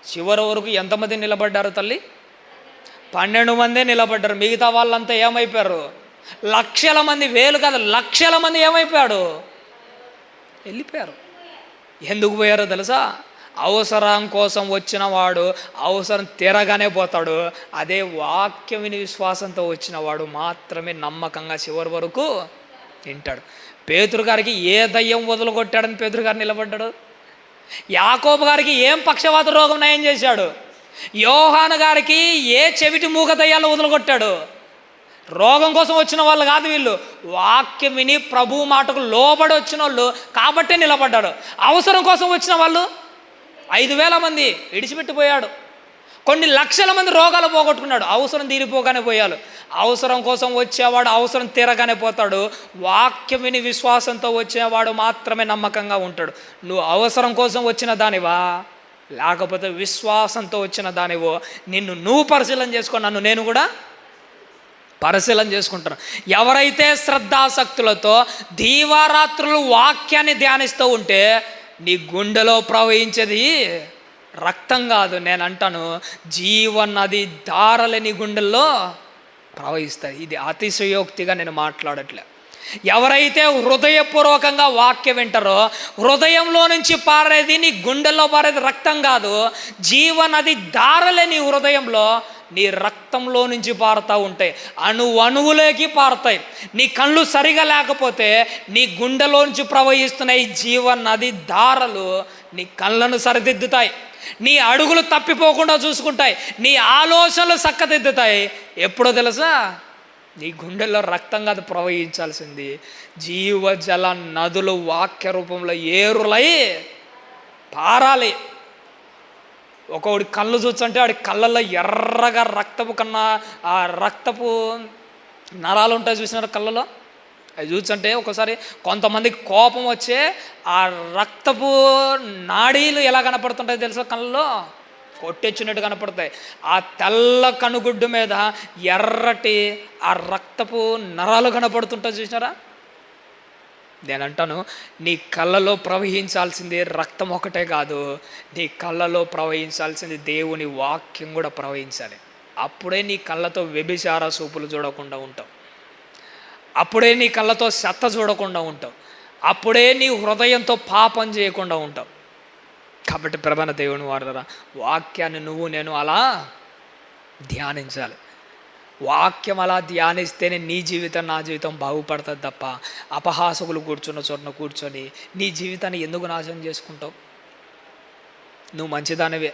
S1: చివరి వరకు ఎంతమంది నిలబడ్డారు తల్లి? 12 మందే నిలబడ్డారు. మిగతా వాళ్ళంతా ఏమైపోయారు? లక్షల మంది, వేలు కాదు లక్షల మంది ఏమైపోయాడు? వెళ్ళిపోయారు. ఎందుకు పోయారో తెలుసా? అవసరం కోసం వచ్చిన వాడు అవసరం తీరగానే పోతాడు. అదే వాక్యం విని విశ్వాసంతో వచ్చిన వాడు మాత్రమే నమ్మకంగా చివరి వరకు వింటాడు. పేతురు గారికి ఏ దయ్యం వదలగొట్టాడని పేతురు గారు నిలబడ్డాడు? యాకోబు గారికి ఏం పక్షవాత రోగం నయం చేశాడు? యోహాను గారికి ఏ చెవిటి మూగ దయ్యాలు వదలగొట్టాడు? రోగం కోసం వచ్చిన వాళ్ళు కాదు వీళ్ళు, వాక్యం విని ప్రభు మాటకు లోబడి వచ్చిన వాళ్ళు కాబట్టే నిలబడ్డాడు. అవసరం కోసం వచ్చిన వాళ్ళు 5,000 మంది విడిచిపెట్టిపోయాడు. కొన్ని లక్షల మంది రోగాలు పోగొట్టుకున్నాడు, అవసరం తీరిపోగానే పోయాడు. అవసరం కోసం వచ్చేవాడు అవసరం తీరగానే పోతాడు. వాక్యం విని విశ్వాసంతో వచ్చేవాడు మాత్రమే నమ్మకంగా ఉంటాడు. నువ్వు అవసరం కోసం వచ్చిన దానివా, లేకపోతే విశ్వాసంతో వచ్చిన దానివో నిన్ను నువ్వు పరిశీలన చేసుకో, నన్ను నేను కూడా పరిశీలన చేసుకుంటాను. ఎవరైతే శ్రద్ధాసక్తులతో దీవారాత్రులు వాక్యాన్ని ధ్యానిస్తూ ఉంటే నీ గుండెలో ప్రవహించేది రక్తం కాదు, నేను అంటాను జీవనది ధారలే నీ గుండెల్లో ప్రవహిస్తాయి. ఇది అతిశయోక్తిగా నేను మాట్లాడట్లే. ఎవరైతే హృదయపూర్వకంగా వాక్యం వింటారో హృదయంలో నుంచి పారేది, నీ గుండెల్లో పారేది రక్తం కాదు, జీవనది ధారలే నీ హృదయంలో, నీ రక్తంలో నుంచి పారుతూ ఉంటాయి, అణువులోకి పారుతాయి. నీ కళ్ళు సరిగా లేకపోతే నీ గుండెలో నుంచి ప్రవహిస్తున్న ఈ జీవనది ధారలు నీ కళ్ళను సరిదిద్దుతాయి, నీ అడుగులు తప్పిపోకుండా చూసుకుంటాయి, నీ ఆలోచనలు చక్కదిద్దుతాయి. ఎప్పుడో తెలుసా? నీ గుండెల్లో రక్తం కాదు ప్రవహించాల్సింది, జీవజల నదులు వాక్య రూపంలో ఏరులై పారాలి. ఒకడి కళ్ళు చూస్తుంటే వాడి కళ్ళల్లో ఎర్రగా రక్తపు కన్నా ఆ రక్తపు నరాలు ఉంటాయి చూసినారు కళ్ళలో, అవి చూస్తుంటే ఒకసారి కొంతమందికి కోపం వచ్చే ఆ రక్తపు నాడీలు ఎలా కనపడుతుంటాయి తెలుసా? కళ్ళలో కొట్టెచ్చినట్టు కనపడతాయి. ఆ తెల్ల కనుగుడ్డు మీద ఎర్రటి ఆ రక్తపు నరాలు కనపడుతుంటాయి, చూసినారా? నేనంటాను, నీ కళ్ళలో ప్రవహించాల్సింది రక్తం ఒకటే కాదు, నీ కళ్ళలో ప్రవహించాల్సింది దేవుని వాక్యం కూడా ప్రవహించాలి. అప్పుడే నీ కళ్ళతో వ్యభిచార చూపులు చూడకుండా ఉంటావు, అప్పుడే నీ కళ్ళతో చెత్త చూడకుండా ఉంటావు, అప్పుడే నీ హృదయంతో పాపం చేయకుండా ఉంటావు. కాబట్టి ప్రభాన దేవుని వారరా, వాక్యాన్ని నువ్వు నేను అలా ధ్యానించాలి. వాక్యం అలా ధ్యానిస్తేనే నీ జీవితం నా జీవితం బాగుపడుతుంది తప్ప అపహాసకులు కూర్చున్న చోటన కూర్చొని నీ జీవితాన్ని ఎందుకు నాశనం చేసుకుంటావు? నువ్వు మంచిదానివే,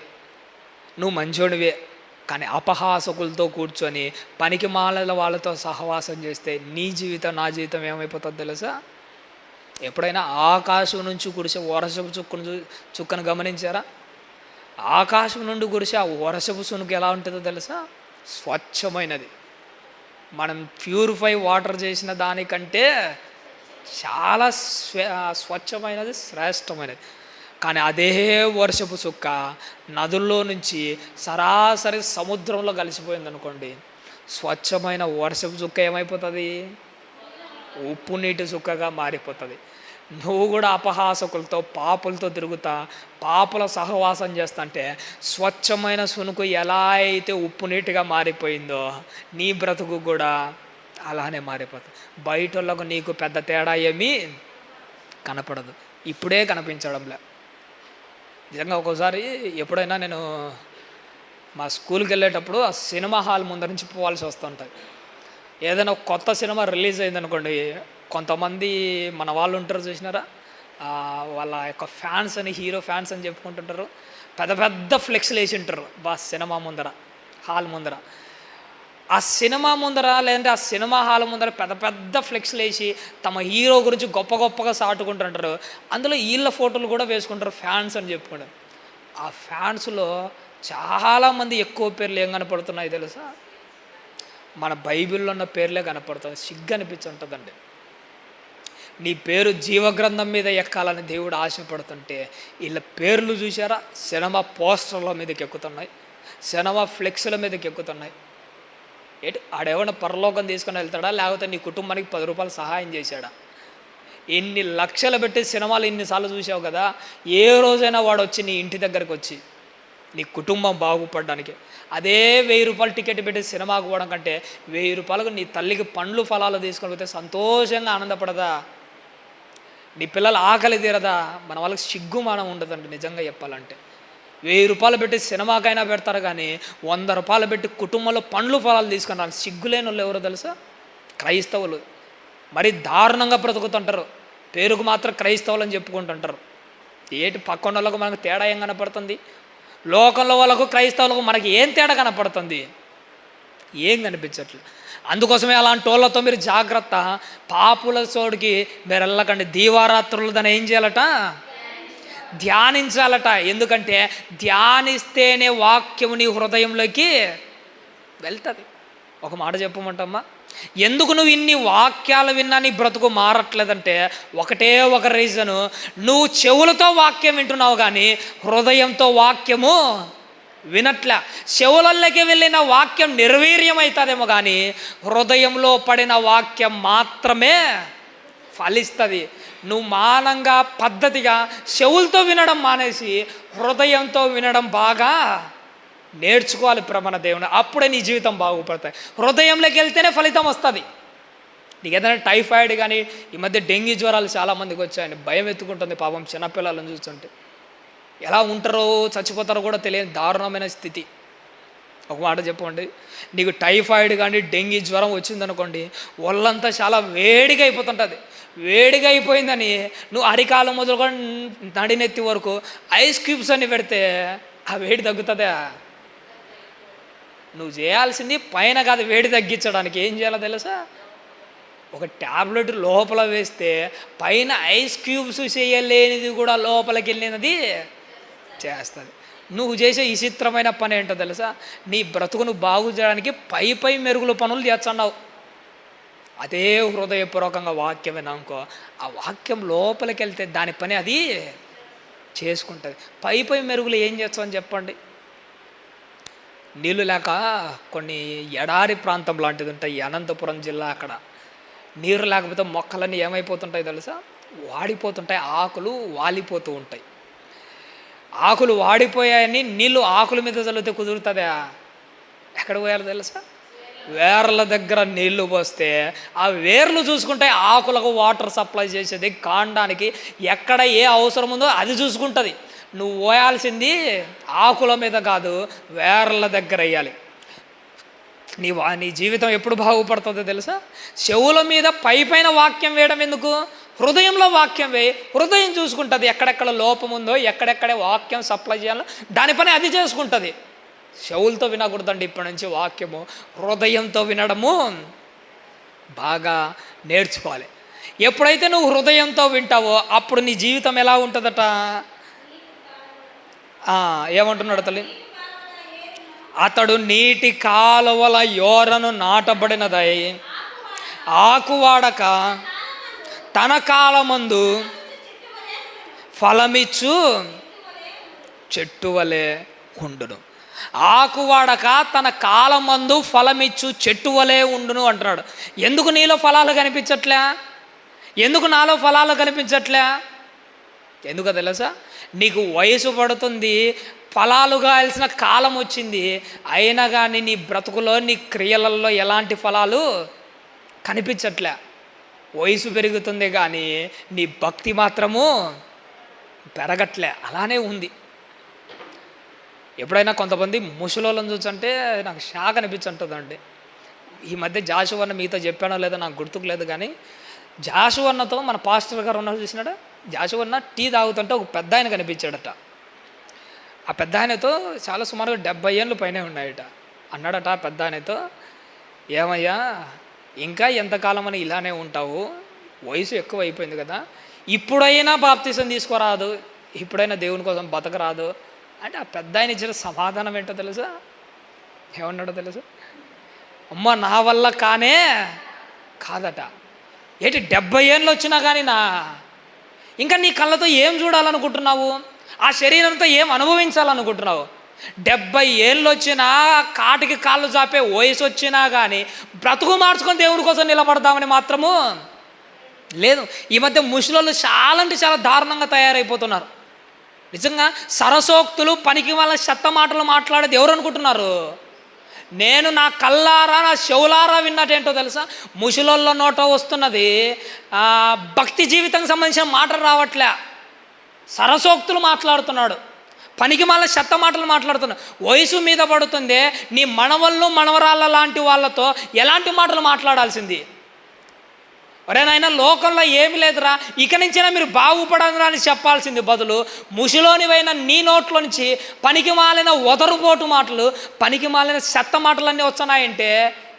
S1: నువ్వు మంచోడివే, కానీ అపహాసకులతో కూర్చొని పనికి మాలల వాళ్ళతో సహవాసం చేస్తే నీ జీవితం నా జీవితం ఏమైపోతుందో తెలుసా? ఎప్పుడైనా ఆకాశం నుంచి కురిసే వర్షపు చుక్కను గమనించారా? ఆకాశం నుండి కురిసే ఆ వర్షపు సునుకు ఎలా ఉంటుందో తెలుసా? స్వచ్ఛమైనది. మనం ప్యూరిఫై వాటర్ చేసిన దానికంటే చాలా స్వచ్ఛమైనది, శ్రేష్టమైనది. కానీ అదే వర్షపు చుక్క నదుల్లో నుంచి సరాసరి సముద్రంలో కలిసిపోయింది అనుకోండి, స్వచ్ఛమైన వర్షపు చుక్క ఏమైపోతుంది? ఉప్పు నీటి చుక్కగా మారిపోతుంది. నువ్వు కూడా అపహాసకులతో పాపులతో తిరుగుతా పాపుల సహవాసం చేస్తుంటే స్వచ్ఛమైన సునుకు ఎలా అయితే ఉప్పు నీటిగా మారిపోయిందో నీ బ్రతుకు కూడా అలానే మారిపోతుంది. బయట వాళ్ళకు నీకు పెద్ద తేడా ఏమీ కనపడదు, ఇప్పుడే కనిపించడంలే. నిజంగా ఒక్కోసారి ఎప్పుడైనా నేను మా స్కూల్కి వెళ్ళేటప్పుడు ఆ సినిమా హాల్ ముందర నుంచి పోవాల్సి వస్తుంటుంది. ఏదైనా కొత్త సినిమా రిలీజ్ అయిందనుకోండి, కొంతమంది మన వాళ్ళు ఉంటారు చూసినారా, వాళ్ళ యొక్క ఫ్యాన్స్ అని, హీరో ఫ్యాన్స్ అని చెప్పుకుంటుంటారు. పెద్ద పెద్ద ఫ్లెక్స్లు వేసి ఉంటారు సినిమా ముందర, హాల్ ముందర. ఆ సినిమా ముందర లేదంటే ఆ సినిమా హాల్ ముందర పెద్ద పెద్ద ఫ్లెక్స్లు వేసి తమ హీరో గురించి గొప్ప గొప్పగా సాటుకుంటుంటారు. అందులో వీళ్ళ ఫోటోలు కూడా వేసుకుంటారు, ఫ్యాన్స్ అని చెప్పుకుంటారు. ఆ ఫ్యాన్స్లో చాలామంది ఎక్కువ పేర్లు ఏం కనపడుతున్నాయి తెలుసా? మన బైబిల్లో ఉన్న పేర్లే కనపడుతుంది. సిగ్గు అనిపించుంటుందండి. నీ పేరు జీవగ్రంథం మీద ఎక్కాలని దేవుడు ఆశపడుతుంటే వీళ్ళ పేర్లు చూసారా? సినిమా పోస్టర్ల మీదకి ఎక్కుతున్నాయి, సినిమా ఫ్లెక్స్ల మీదకి ఎక్కుతున్నాయి. ఆడేమన్నా పరలోకం తీసుకొని వెళ్తాడా, లేకపోతే నీ కుటుంబానికి 10 రూపాయలు సహాయం చేశాడా? ఎన్ని లక్షలు పెట్టి సినిమాలు ఇన్నిసార్లు చూసావు కదా, ఏ రోజైనా వాడు వచ్చి నీ ఇంటి దగ్గరకు వచ్చి నీ కుటుంబం బాగుపడడానికి, అదే 1000 రూపాయలు టికెట్ పెట్టి సినిమాకు పోవడం కంటే 1000 రూపాయలకు నీ తల్లికి పండ్లు ఫలాలు తీసుకొని పోతే సంతోషంగా ఆనందపడదా? నీ పిల్లల ఆకలి తీరదా? మన వాళ్ళకి సిగ్గుమానం ఉండదండి. నిజంగా చెప్పాలంటే 1000 రూపాయలు పెట్టి సినిమాకైనా పెడతారు, కానీ 100 రూపాయలు పెట్టి కుటుంబంలో పండ్లు ఫలాలు తీసుకొని రాలి సిగ్గులేని వాళ్ళు ఎవరో తెలుసా? క్రైస్తవులు. మరి దారుణంగా బ్రతుకుతుంటారు, పేరుకు మాత్రం క్రైస్తవులు అని చెప్పుకుంటుంటారు. పక్కన వాళ్ళకు మనకు తేడా ఏం కనపడుతుంది? లోకంలో వాళ్ళకు క్రైస్తవులకు మనకి ఏం తేడా కనపడుతుంది? ఏం కనిపించట్లేదు. అందుకోసమే అలాంటి వాళ్ళతో మీరు జాగ్రత్త. పాపుల చోటుకి మీరు వెళ్ళకండి. దీవారాత్రులు దాన్ని ఏం చేయాలట? ధ్యానించాలట. ఎందుకంటే ధ్యానిస్తేనే వాక్యము నీ హృదయంలోకి వెళ్తుంది. ఒక మాట చెప్పమంటమ్మా, ఎందుకు నువ్వు ఇన్ని వాక్యాలు విన్నా నీ బ్రతుకు మారట్లేదంటే ఒకటే ఒక రీజను, నువ్వు చెవులతో వాక్యం వింటున్నావు కానీ హృదయంతో వాక్యము వినట్లే. చెవులలోకి వెళ్ళిన వాక్యం నిర్వీర్యం అవుతుందేమో కానీ హృదయంలో పడిన వాక్యం మాత్రమే ఫలిస్తుంది. నువ్వు మానంగా పద్ధతిగా చెవులతో వినడం మానేసి హృదయంతో వినడం బాగా నేర్చుకోవాలి ప్రమాణ దేవుని. అప్పుడే నీ జీవితం బాగుపడతాయి. హృదయంలోకి వెళ్తేనే ఫలితం వస్తుంది. నీకు ఏదైనా టైఫాయిడ్ కానీ, ఈ మధ్య డెంగ్యూ జ్వరాలు చాలామందికి వచ్చాయని భయం ఎత్తుకుంటుంది పాపం చిన్నపిల్లలను చూస్తుంటే. ఎలా ఉంటారో చచ్చిపోతారో కూడా తెలియని దారుణమైన స్థితి. ఒక మాట చెప్పండి, నీకు టైఫాయిడ్ కానీ డెంగ్యూ జ్వరం వచ్చిందనుకోండి, ఒళ్ళంతా చాలా వేడిగా అయిపోతుంటుంది. వేడిగా అయిపోయిందని నువ్వు అరికాలం మొదలుకొని నడినెత్తి వరకు ఐస్ క్యూబ్స్ అని పెడితే ఆ వేడి తగ్గుతుందా? నువ్వు చేయాల్సింది పైన కాదు, వేడి తగ్గించడానికి ఏం చేయాలో తెలుసా? ఒక ట్యాబ్లెట్ లోపల వేస్తే పైన ఐస్ క్యూబ్స్ చేయలేనిది కూడా లోపలికి వెళ్ళినది చేస్తుంది. నువ్వు చేసే విచిత్రమైన పని ఏంటో తెలుసా? నీ బ్రతుకును బాగు చేయడానికి పై మెరుగుల పనులు చేస్తున్నావు. అదే హృదయపూర్వకంగా వాక్యం వినానుకో, ఆ వాక్యం లోపలికి వెళ్తే దాని పని అది చేసుకుంటుంది. పై పై మెరుగులు ఏం చేస్తామని చెప్పండి. నీళ్ళు లేక కొన్ని ఎడారి ప్రాంతం లాంటిది ఉంటాయి, అనంతపురం జిల్లా. అక్కడ నీరు లేకపోతే మొక్కలన్నీ ఏమైపోతుంటాయి తెలుసా? వాడిపోతుంటాయి, ఆకులు వాలిపోతూ ఉంటాయి. ఆకులు వాడిపోయాయని నీళ్ళు ఆకుల మీద చల్లితే కుదురుతుందా? ఎక్కడ పోయాలో తెలుసా? వేర్ల దగ్గర నీళ్లు పోస్తే ఆ వేర్లు చూసుకుంటే ఆకులకు వాటర్ సప్లై చేసేది, కాండానికి ఎక్కడ ఏ అవసరం ఉందో అది చూసుకుంటుంది. నువ్వు పోయాల్సింది ఆకుల మీద కాదు, వేర్ల దగ్గర వేయాలి. నీ జీవితం ఎప్పుడు బాగుపడుతుందో తెలుసా? చెవుల మీద పైన వాక్యం వేయడం ఎందుకు? హృదయంలో వాక్యం వేయి. హృదయం చూసుకుంటుంది ఎక్కడెక్కడ లోపం ఉందో, ఎక్కడెక్కడే వాక్యం సప్లై చేయాలో దాని పని అది చేసుకుంటుంది. చెవులతో వినకూడదండి ఇప్పటి నుంచి వాక్యము, హృదయంతో వినడము బాగా నేర్చుకోవాలి. ఎప్పుడైతే నువ్వు హృదయంతో వింటావో అప్పుడు నీ జీవితం ఎలా ఉంటుందట? ఏమంటున్నాడు తల్లి? అతడు నీటి కాలువల యోరను నాటబడినదై ఆకువాడక తన కాలమందు ఫలమిచ్చు చెట్టు వలె ఉండును. ఆకువాడక తన కాలమందు ఫలమిచ్చు చెట్టు వలె ఉండును అంటున్నాడు. ఎందుకు నీలో ఫలాలు కనిపించట్లే? ఎందుకు నాలో ఫలాలు కనిపించట్లే? ఎందుకో తెలుసా? నీకు వయసు పడుతుంది, ఫలాలు కావాల్సిన కాలం వచ్చింది, అయినా కానీ నీ బ్రతుకులో నీ క్రియలలో ఎలాంటి ఫలాలు కనిపించట్లే. వయసు పెరుగుతుంది కానీ నీ భక్తి మాత్రము పెరగట్లే, అలానే ఉంది. ఎప్పుడైనా కొంతమంది ముసలోళ్ళని చూసంటే నాకు షాక్ అనిపించుంటుందండి. ఈ మధ్య జాషువన్న మీతో చెప్పానో లేదో నాకు గుర్తుకు లేదు, కానీ జాషువన్నతో మన పాస్టర్ గారు ఉన్నారు చూసినాడు. జాషువన్న టీ తాగుతుంటే ఒక పెద్ద ఆయన కనిపించాడట. ఆ పెద్ద ఆయనతో చాలా సుమారుగా 70 ఏళ్ళు పైనే ఉన్నాయట. అన్నాడట ఆ పెద్ద ఆయనతో, ఏమయ్యా ఇంకా ఎంతకాలం అని ఇలానే ఉంటావు? వయసు ఎక్కువ అయిపోయింది కదా, ఇప్పుడైనా బాప్తిసం తీసుకోరాదు, ఇప్పుడైనా దేవుని కోసం బతకరాదు అంటే ఆ పెద్ద ఆయన ఇచ్చిన సమాధానం ఏంటో తెలుసా? ఏమన్నాడో తెలుసా? అమ్మ నా వల్ల కాదట. ఏంటి 70 ఏళ్ళు వచ్చినా కానీ ఇంకా నీ కళ్ళతో ఏం చూడాలనుకుంటున్నావు? ఆ శరీరంతో ఏం అనుభవించాలనుకుంటున్నావు? 70 ఏళ్ళు వచ్చినా, కాటికి కాళ్ళు చాపే వయసు వచ్చినా కానీ బ్రతుకు మార్చుకొని దేవుని కోసం నిలబడదామని మాత్రము లేదు. ఈ మధ్య ముసలోళ్ళు చాలా అంటే చాలా దారుణంగా తయారైపోతున్నారు. నిజంగా సరసోక్తులు, పనికి వాళ్ళ చెత్త మాటలు మాట్లాడేది ఎవరు అనుకుంటున్నారు? నేను నా కళ్ళారా నా చెవులారా విన్నట్టేంటో తెలుసా? ముసలోళ్ళ నోట వస్తున్నది భక్తి జీవితానికి సంబంధించిన మాటలు రావట్లే, సరసోక్తులు మాట్లాడుతున్నాడు, పనికి మళ్ళీ చెత్త మాటలు మాట్లాడుతున్నాడు. వయసు మీద పడుతుంది, నీ మనవళ్ళు మనవరాళ్ళ లాంటి వాళ్ళతో ఎలాంటి మాటలు మాట్లాడాల్సింది? ఒరేనాయన లోకంలో ఏమి లేదురా, ఇక నుంచైనా మీరు బాగుపడరా అని చెప్పాల్సింది బదులు ముసిలోనివైన నీ నోట్లో నుంచి పనికి మాలిన ఒదరుపోటు మాటలు, పనికి మాలిన చెత్త మాటలన్నీ వస్తున్నాయంటే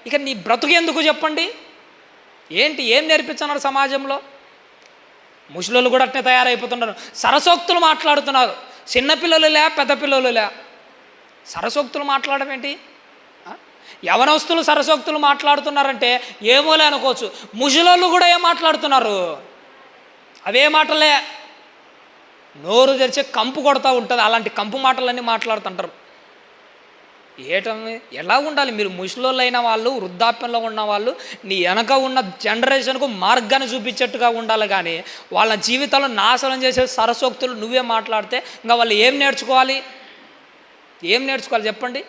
S1: ఇక నీ బ్రతుకు ఎందుకు చెప్పండి? ఏం నేర్పించున్నారు సమాజంలో? ముసలోళ్ళు కూడా అట్నే తయారైపోతున్నారు, సరసోక్తులు మాట్లాడుతున్నారు. చిన్నపిల్లలులే పెద్ద పిల్లలులే సరసోక్తులు మాట్లాడడం ఏంటి? యవనస్తులు సరసోక్తులు మాట్లాడుతున్నారంటే ఏమోలే అనుకోవచ్చు. ముసలోళ్ళు కూడా ఏం మాట్లాడుతున్నారు? అవే మాటలే, నోరు తెరిచి కంపు కొడతా ఉంటుంది. అలాంటి కంపు మాటలన్నీ మాట్లాడుతుంటారు. ఎలా ఉండాలి? మీరు ముసలోళ్ళు అయిన వాళ్ళు, వృద్ధాప్యంలో ఉన్న వాళ్ళు నీ వెనక ఉన్న జనరేషన్కు మార్గాన్ని చూపించేట్టుగా ఉండాలి, కానీ వాళ్ళ జీవితాల్లో నాశనం చేసే సరసోక్తులు నువ్వే మాట్లాడితే ఇంకా వాళ్ళు ఏం నేర్చుకోవాలి చెప్పండి?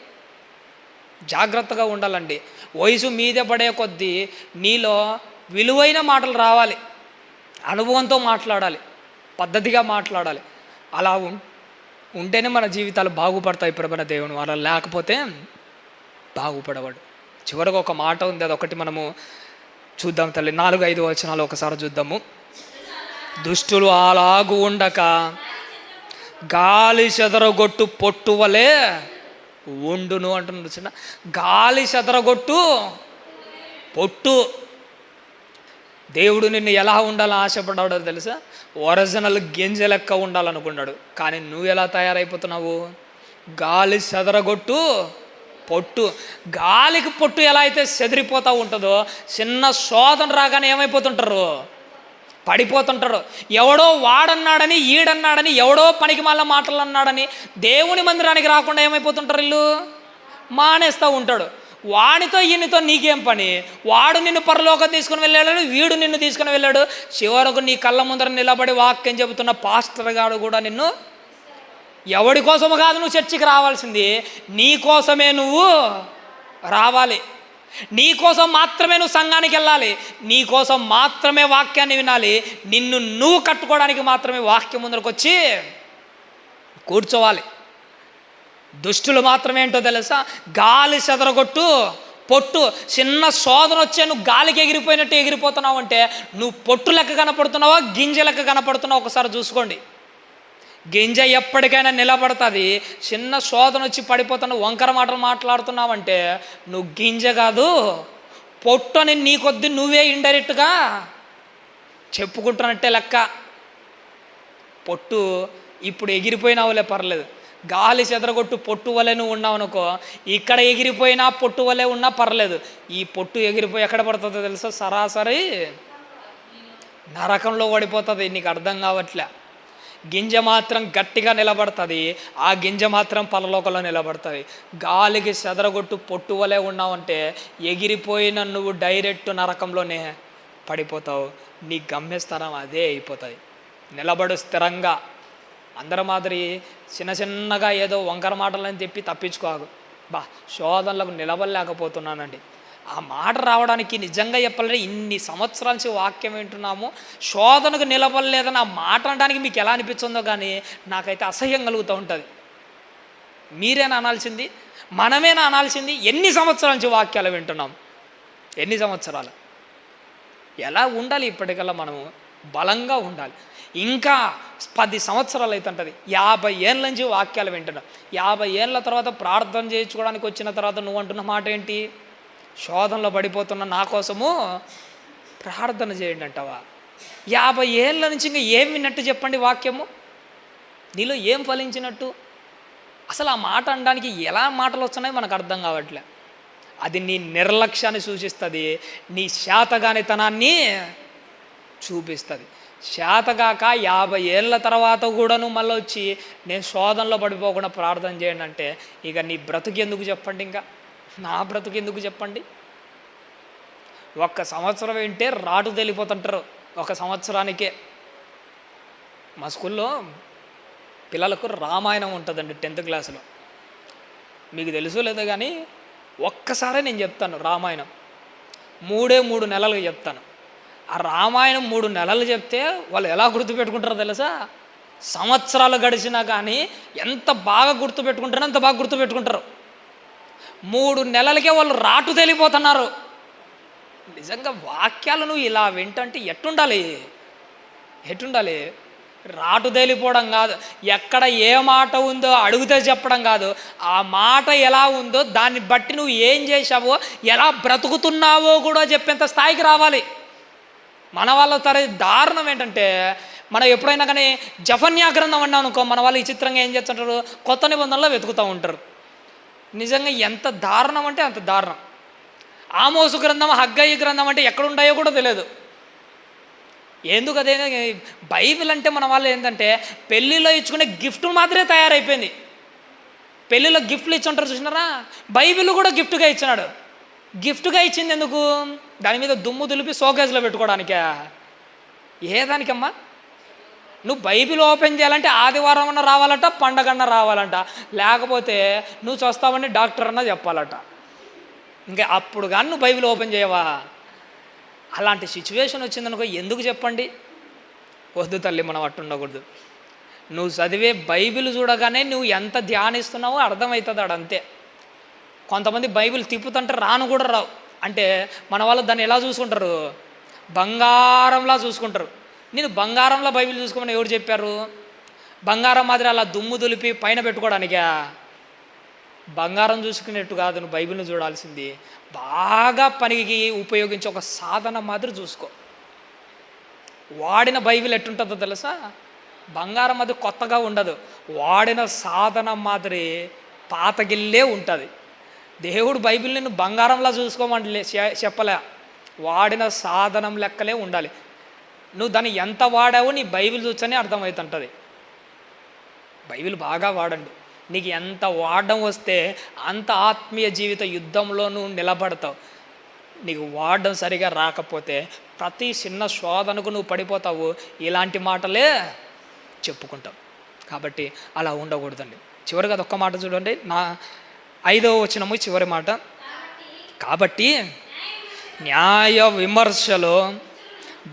S1: జాగ్రత్తగా ఉండాలండి. వయసు మీద పడే కొద్దీ నీలో విలువైన మాటలు రావాలి, అనుభవంతో మాట్లాడాలి, పద్ధతిగా మాట్లాడాలి. అలా ఉంటేనే మన జీవితాలు బాగుపడతాయి ప్రభువైన దేవుని వల్ల, లేకపోతే బాగుపడవాడు. చివరికి ఒక మాట ఉంది, అదొకటి మనము చూద్దాం తల్లి. 4-5 వచనాలు ఒకసారి చూద్దాము. దుష్టులు అలాగు ఉండక గాలి చెదరగొట్టు పొట్టు వలె ఉండును అంటున్నాడు. చిన్న గాలి చెదరగొట్టు పొట్టు. దేవుడు నిన్ను ఎలా ఉండాలని ఆశపడ్డాడో తెలుసా? ఒరిజినల్ గింజ లెక్క ఉండాలనుకున్నాడు, కానీ నువ్వు ఎలా తయారైపోతున్నావు? గాలి చెదరగొట్టు పొట్టు, గాలికి పొట్టు ఎలా అయితే చెదిరిపోతూ ఉంటుందో, చిన్న శోధన రాగానే ఏమైపోతుంటారు, పడిపోతుంటారు. ఎవడో వాడన్నాడని ఈడన్నాడని ఎవడో పనికి మళ్ళీ మాటలు అన్నాడని దేవుని మందిరానికి రాకుండా ఏమైపోతుంటారు, వీళ్ళు మానేస్తూ ఉంటాడు. వాడితో ఈయనతో నీకేం పని? వాడు నిన్ను పరలోకం తీసుకుని వెళ్ళాడు, వీడు నిన్ను తీసుకుని వెళ్ళాడు. చివరకు నీ కళ్ళ ముందర నిలబడి వాక్యం చెబుతున్న పాస్టర్ గారు కూడా నిన్ను, ఎవడి కోసము కాదు నువ్వు చర్చికి రావాల్సింది, నీ కోసమే నువ్వు రావాలి. నీ కోసం మాత్రమే నువ్వు సంఘానికి వెళ్ళాలి, నీ కోసం మాత్రమే వాక్యాన్ని వినాలి, నిన్ను నువ్వు కట్టుకోవడానికి మాత్రమే వాక్యం ముందరకు వచ్చి కూర్చోవాలి. దుష్టులు మాత్రమే ఏంటో తెలుసా? గాలి చెదరగొట్టు పొట్టు. చిన్న శోధన వచ్చే నువ్వు గాలికి ఎగిరిపోయినట్టు ఎగిరిపోతున్నావు అంటే నువ్వు పొట్టు లెక్క కనపడుతున్నావా, గింజ లెక్క కనపడుతున్నావు? ఒకసారి చూసుకోండి. గింజ ఎప్పటికైనా నిలబడుతుంది. చిన్న శోధన వచ్చి పడిపోతున్నావు, వంకర మాటలు మాట్లాడుతున్నావంటే నువ్వు గింజ కాదు, పొట్టు అని నీ కొద్ది నువ్వే ఇండైరెక్ట్గా చెప్పుకుంటున్నట్టే లెక్క. పొట్టు ఇప్పుడు ఎగిరిపోయినావులే పర్లేదు, గాలి చెదరగొట్టు పొట్టు వలె నువ్వు ఉన్నావు అనుకో, ఇక్కడ ఎగిరిపోయినా పొట్టు వలె ఉన్నా పర్లేదు. ఈ పొట్టు ఎగిరిపోయి ఎక్కడ పడుతుందో తెలుసా? సరాసరి నరకంలో పడిపోతుంది. నీకు అర్థం కావట్లే. గింజ మాత్రం గట్టిగా నిలబడుతుంది, ఆ గింజ మాత్రం పరలోకంలో నిలబడుతుంది. గాలికి చెదరగొట్టు పొట్టు వలె ఉన్నావంటే ఎగిరిపోయిన నువ్వు డైరెక్ట్ నరకంలోనే పడిపోతావు. నీ గమ్యస్థానం అదే అయిపోతుంది. నిలబడు స్థిరంగా. అందరి మాదిరి చిన్న చిన్నగా ఏదో వంకర మాటలని చెప్పి తప్పించుకోకు. శోధనలకు నిలబడలేకపోతున్నానండి. ఆ మాట రావడానికి నిజంగా చెప్పాలంటే ఇన్ని సంవత్సరాల నుంచి వాక్యం వింటున్నాము, శోధనకు నిలబడలేదని ఆ మాట అనడానికి మీకు ఎలా అనిపించిందో కానీ నాకైతే అసహ్యం కలుగుతూ ఉంటుంది. మీరేనా అనాల్సింది? మనమేనా అనాల్సింది? ఎన్ని సంవత్సరాల నుంచి వాక్యాలు వింటున్నాం? ఎన్ని సంవత్సరాలు? ఎలా ఉండాలి? ఇప్పటికల్లా మనము బలంగా ఉండాలి. ఇంకా 10 సంవత్సరాలు అవుతుంటుంది. 50 ఏళ్ళ నుంచి వాక్యాలు వింటున్నాం. 50 ఏళ్ళ తర్వాత ప్రార్థన చేయించుకోవడానికి వచ్చిన తర్వాత నువ్వు అంటున్న మాట ఏంటి? శోధనలో పడిపోతున్న నా కోసము ప్రార్థన చేయండి అంటావా? 50 ఏళ్ళ నుంచి ఇంకా ఏం విన్నట్టు చెప్పండి వాక్యము? నీలో ఏం ఫలించినట్టు? అసలు ఆ మాట అనడానికి ఎలా మాటలు వస్తున్నాయో మనకు అర్థం కావట్లే. అది నీ నిర్లక్ష్యాన్ని సూచిస్తుంది, నీ శాతగానితనాన్ని చూపిస్తుంది. శాతగాక 50 ఏళ్ళ తర్వాత కూడా నువ్వు మళ్ళీ వచ్చి నేను శోధనలో పడిపోకుండా ప్రార్థన చేయండి అంటే ఇక నీ బ్రతుకు ఎందుకు చెప్పండి? ఇంకా నా బ్రతుకు ఎందుకు చెప్పండి? 1 సంవత్సరం వింటే రాటు తెలిపోతుంటారు 1 సంవత్సరానికే. మా స్కూల్లో పిల్లలకు రామాయణం ఉంటుందండి 10th క్లాసులో. మీకు తెలుసో లేదో కానీ ఒక్కసారే నేను చెప్తాను రామాయణం. 3 నెలలు చెప్తాను. ఆ రామాయణం 3 నెలలు చెప్తే వాళ్ళు ఎలా గుర్తుపెట్టుకుంటారో తెలుసా? సంవత్సరాలు గడిచినా కానీ ఎంత బాగా గుర్తుపెట్టుకుంటారో అంత బాగా గుర్తుపెట్టుకుంటారు. 3 నెలలకే వాళ్ళు రాటు తేలిపోతున్నారు. నిజంగా వాక్యాలు నువ్వు ఇలా వింటంటే ఎట్టుండాలి? రాటు తేలిపోవడం కాదు, ఎక్కడ ఏ మాట ఉందో అడిగితే చెప్పడం కాదు, ఆ మాట ఎలా ఉందో దాన్ని బట్టి నువ్వు ఏం చేసావో, ఎలా బ్రతుకుతున్నావో కూడా చెప్పేంత స్థాయికి రావాలి. మన వాళ్ళ దారుణం ఏంటంటే, మనం ఎప్పుడైనా కానీ జఫన్యా గ్రంథం అన్నాం అనుకో, మన వాళ్ళు ఈ చిత్రంగా ఏం చేస్తుంటారు? కొత్త నిబంధనలో వెతుకుతూ ఉంటారు. నిజంగా ఎంత దారుణం అంటే అంత దారుణం. ఆమోసు గ్రంథం, హగ్గయి గ్రంథం అంటే ఎక్కడుంటాయో కూడా తెలియదు. ఎందుకు అదే? బైబిల్ అంటే మన వాళ్ళు ఏంటంటే పెళ్ళిలో ఇచ్చుకునే గిఫ్ట్ మాత్రమే తయారైపోయింది. పెళ్ళిలో గిఫ్ట్లు ఇచ్చుంటారు చూసినారా? బైబిల్ కూడా గిఫ్ట్గా ఇచ్చినాడు. గిఫ్ట్గా ఇచ్చింది ఎందుకు? దాని మీద దుమ్ము దులిపి షోకేస్లో పెట్టుకోవడానికా? ఏ దానికమ్మా? నువ్వు బైబిల్ ఓపెన్ చేయాలంటే ఆదివారం అన్న రావాలట, పండగన్న రావాలంట, లేకపోతే నువ్వు చూస్తావని డాక్టర్ అన్న చెప్పాలట. ఇంకా అప్పుడు కానీ నువ్వు బైబిల్ ఓపెన్ చేయవా? అలాంటి సిచ్యువేషన్ వచ్చిందనుకో ఎందుకు చెప్పండి? వద్దు తల్లి, మనం అట్టు ఉండకూడదు. నువ్వు చదివే బైబిల్ చూడగానే నువ్వు ఎంత ధ్యానిస్తున్నావో అర్థమవుతుంది ఆడంతే. కొంతమంది బైబిల్ తిప్పుతుంటే రాను కూడా రావు. అంటే మన వాళ్ళు దాన్ని ఎలా చూసుకుంటారు? బంగారంలా చూసుకుంటారు. నేను బంగారంలో బైబిల్ చూసుకోమని ఎవరు చెప్పారు? బంగారం మాదిరి అలా దుమ్ము దులిపి పైన పెట్టుకోవడానికా? బంగారం చూసుకునేట్టు కాదు నువ్వు బైబిల్ని చూడాల్సింది. బాగా పనికి ఉపయోగించి ఒక సాధన మాదిరి చూసుకో. వాడిన బైబిల్ ఎట్టుంటుందో తెలుసా? బంగారం అది కొత్తగా ఉండదు, వాడిన సాధన మాదిరి పాతగిల్లే ఉంటుంది. దేవుడు బైబిల్ నిన్ను బంగారంలా చూసుకోమంటలే, చెప్పలే. వాడిన సాధనం లెక్కలే ఉండాలి. నువ్వు దాన్ని ఎంత వాడావో నీ బైబిల్ చూస్తేనే అర్థమవుతుంటుంది. బైబిల్ బాగా వాడండి. నీకు ఎంత వాడడం వస్తే అంత ఆత్మీయ జీవిత యుద్ధంలో నువ్వు నిలబడతావు. నీకు వాడడం సరిగా రాకపోతే ప్రతి చిన్న శోధనకు నువ్వు పడిపోతావు. ఇలాంటి మాటలే చెప్పుకుంటావు. కాబట్టి అలా ఉండకూడదండి. చివరిగా అదొక్క మాట చూడండి, నా 5వ వచనము చివరి మాట. కాబట్టి న్యాయ విమర్శలో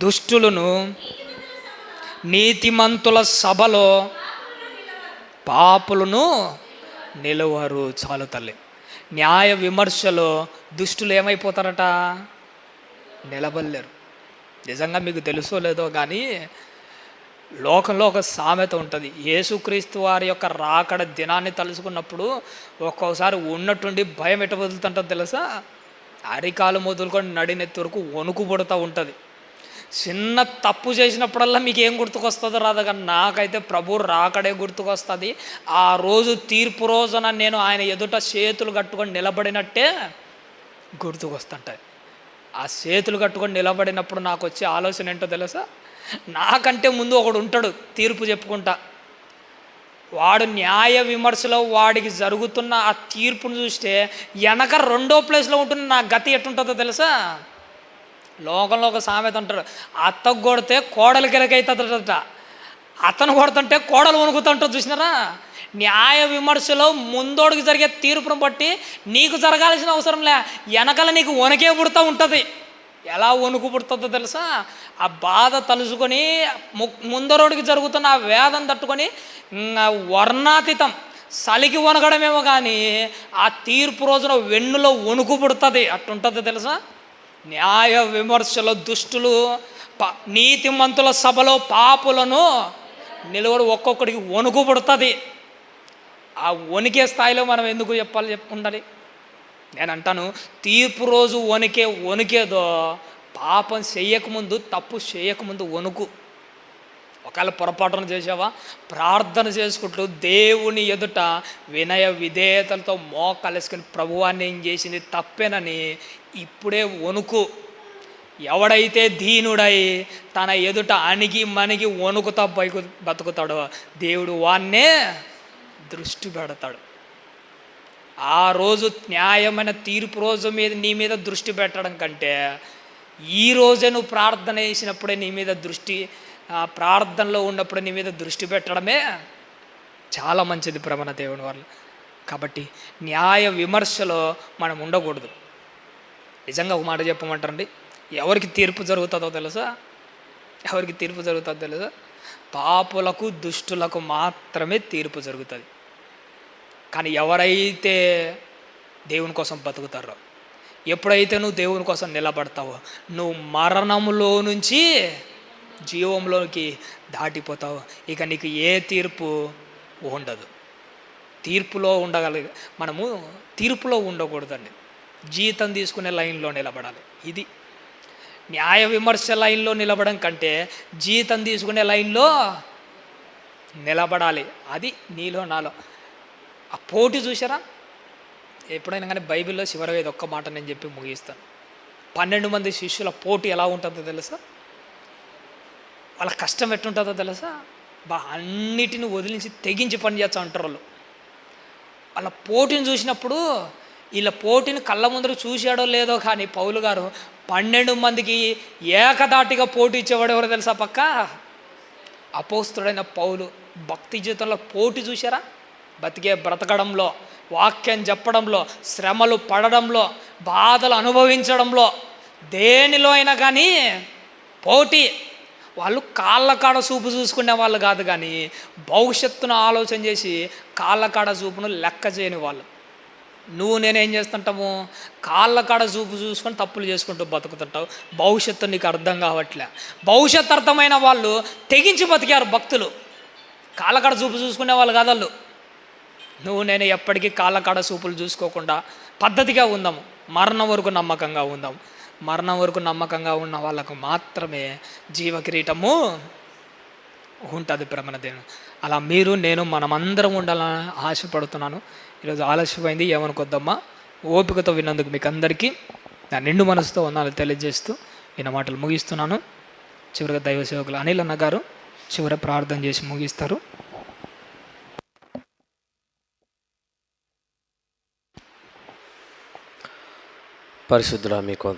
S1: దుష్టులను నీతిమంతుల సభలో పాపులను నిలువరు. చాలు తల్లి. న్యాయ విమర్శలో దుష్టులు ఏమైపోతారట? నిలబడలేరు. నిజంగా మీకు తెలుసో లేదో కానీ లోకంలో ఒక సామెత ఉంటుంది. యేసుక్రీస్తు వారి యొక్క రాకడ దినాన్ని తలుచుకున్నప్పుడు ఒక్కోసారి ఉన్నట్టుండి భయం ఎట్ట వదులుతుంటుంది తెలుసా? అరికాలు మొదలుకొని నడినెత్తి వరకు వణుకు పుడుతూ ఉంటుంది. చిన్న తప్పు చేసినప్పుడల్లా మీకు ఏం గుర్తుకొస్తుందో రాదు, కానీ నాకైతే ప్రభు రాకడే గుర్తుకొస్తుంది. ఆ రోజు తీర్పు రోజున నేను ఆయన ఎదుట చేతులు కట్టుకొని నిలబడినట్టే గుర్తుకొస్తుంటాయి. ఆ చేతులు కట్టుకొని నిలబడినప్పుడు నాకు వచ్చే ఆలోచన ఏంటో తెలుసా? నాకంటే ముందు ఒకడు ఉంటాడు తీర్పు చెప్పుకుంటా. వాడు న్యాయ విమర్శలో వాడికి జరుగుతున్న ఆ తీర్పును చూస్తే వెనక 2వ ప్లేస్లో ఉంటుంది. నా గతి ఎట్టుంటుందో తెలుసా? లోకంలో ఒక సామెత అంటాడు, అత్తకు కొడితే కోడలు గిరకైతుందట, అతను కొడుతుంటే కోడలు వణుకుతుంటుంది. చూసినారా? న్యాయ విమర్శలో ముందోడికి జరిగే తీర్పును బట్టి నీకు జరగాల్సిన అవసరం లే, వెనకల నీకు వణకే పుడుతూ ఉంటుంది. ఎలా వణుకు పుడుతుందో తెలుసా? ఆ బాధ తలుసుకొని ముందరోడికి జరుగుతున్న ఆ వేదన తట్టుకొని వర్ణాతీతం సలికి వణకడమేమో కానీ ఆ తీర్పు రోజున వెన్నులో వణుకు పుడుతుంది. అట్టుంటుంది తెలుసా? న్యాయ విమర్శలో దుష్టులు నీతిమంతుల సభలో పాపులను నిలవడు. ఒక్కొక్కడికి వణుకు పుడుతుంది. ఆ వణికే స్థాయిలో మనం ఎందుకు ఉండాలి? నేను అంటాను, తీర్పు రోజు వణికేదో పాపం చేయకముందు, తప్పు చేయకముందు వణుకు. ఒకవేళ పొరపాటున చేసావా, ప్రార్థన చేసుకుంటూ దేవుని ఎదుట వినయ విధేయతలతో మోకాలేసుకుని ప్రభువాన్ని ఏం చేసింది తప్పేనని ఇప్పుడే వణుకు. ఎవడైతే దీనుడై తన ఎదుట అణిగి మణిగి వణుకుతా బతుకుతాడో దేవుడు వాన్నే దృష్టి పెడతాడు. ఆ రోజు న్యాయమైన తీర్పు రోజు నీ మీద దృష్టి పెట్టడం కంటే ఈ రోజే నువ్వు ప్రార్థన చేసినప్పుడే నీ మీద దృష్టి, ప్రార్థనలో ఉన్నప్పుడే నీ మీద దృష్టి పెట్టడమే చాలా మంచిది ప్రమణ దేవుని వల్ల. కాబట్టి న్యాయ విమర్శలో మనం ఉండకూడదు. నిజంగా ఒక మాట చెప్పమంటారండి, ఎవరికి తీర్పు జరుగుతుందో తెలుసా? ఎవరికి తీర్పు జరుగుతుందో తెలుసా? పాపులకు దుష్టులకు మాత్రమే తీర్పు జరుగుతుంది. కానీ ఎవరైతే దేవుని కోసం బతుకుతారో, ఎప్పుడైతే నువ్వు దేవుని కోసం నిలబడతావో నువ్వు మరణంలో నుంచి జీవంలోకి దాటిపోతావు. ఇక నీకు ఏ తీర్పు ఉండదు. తీర్పులో మనము తీర్పులో ఉండకూడదండి. జీతం తీసుకునే లైన్లో నిలబడాలి. ఇది న్యాయ విమర్శ లైన్లో నిలబడడం కంటే జీతం తీసుకునే లైన్లో నిలబడాలి. అది నీలో నాలో ఆ పోటీ. చూసారా? ఎప్పుడైనా కానీ బైబిల్లో చివరిగా ఇది ఒక్క మాట నేను చెప్పి ముగిస్తాను. 12 మంది శిష్యుల పోటీ ఎలా ఉంటుందో తెలుసా? వాళ్ళ కష్టం ఎట్టుంటుందో తెలుసా? అన్నిటిని వదిలించి తెగించి పని చేస్తా అంటారు వాళ్ళు. వాళ్ళ పోటీని చూసినప్పుడు వీళ్ళ పోటీని కళ్ళ ముందర చూశాడో లేదో కానీ పౌలు గారు 12 మందికి ఏకదాటిగా పోటీ ఇచ్చేవాడు ఎవరో తెలుసా? పక్క అపోస్తుడైన పౌలు. భక్తి జీవితంలో పోటీ చూసారా? బ్రతకడంలో, వాక్యం చెప్పడంలో, శ్రమలు పడడంలో, బాధలు అనుభవించడంలో, దేనిలో అయినా కానీ పోటీ. వాళ్ళు కాళ్ళ కాడ చూపు చూసుకునే వాళ్ళు కాదు, కానీ భవిష్యత్తును ఆలోచన చేసి కాళ్ళ కాడ చూపును లెక్క చేయని వాళ్ళు. నువ్వు నేనేం చేస్తుంటాము? కాళ్ళ కాడ చూపు చూసుకొని తప్పులు చేసుకుంటూ బతుకుతుంటావు. భవిష్యత్తు నీకు అర్థం కావట్లే. భవిష్యత్తు అర్థమైన వాళ్ళు తెగించి బతికారు భక్తులు. కాళ్ళ కాడ చూపు చూసుకునే వాళ్ళు కాదు వాళ్ళు. నువ్వు నేను ఎప్పటికీ కాళ్ళ కాడ చూపులు చూసుకోకుండా పద్ధతిగా ఉందాము. మరణం వరకు నమ్మకంగా ఉందాము. మరణం వరకు నమ్మకంగా ఉన్న వాళ్ళకు మాత్రమే జీవకిరీటము ఉంటుంది ప్రమణ దేవుని. అలా మీరు నేను మనమందరం ఉండాలని ఆశపడుతున్నాను. ఈరోజు ఆలస్యమైంది, ఏమనుకోద్దమ్మా. ఓపికతో విన్నందుకు మీకు అందరికీ నా నిండు మనసుతో వందనాలు తెలియజేస్తూ ఈయన మాటలు ముగిస్తున్నాను. చివరిగా దైవ సేవకులు అనిల్ అన్న గారు చివరి ప్రార్థన చేసి ముగిస్తారు.
S2: పరిశుద్ధుడా మీకు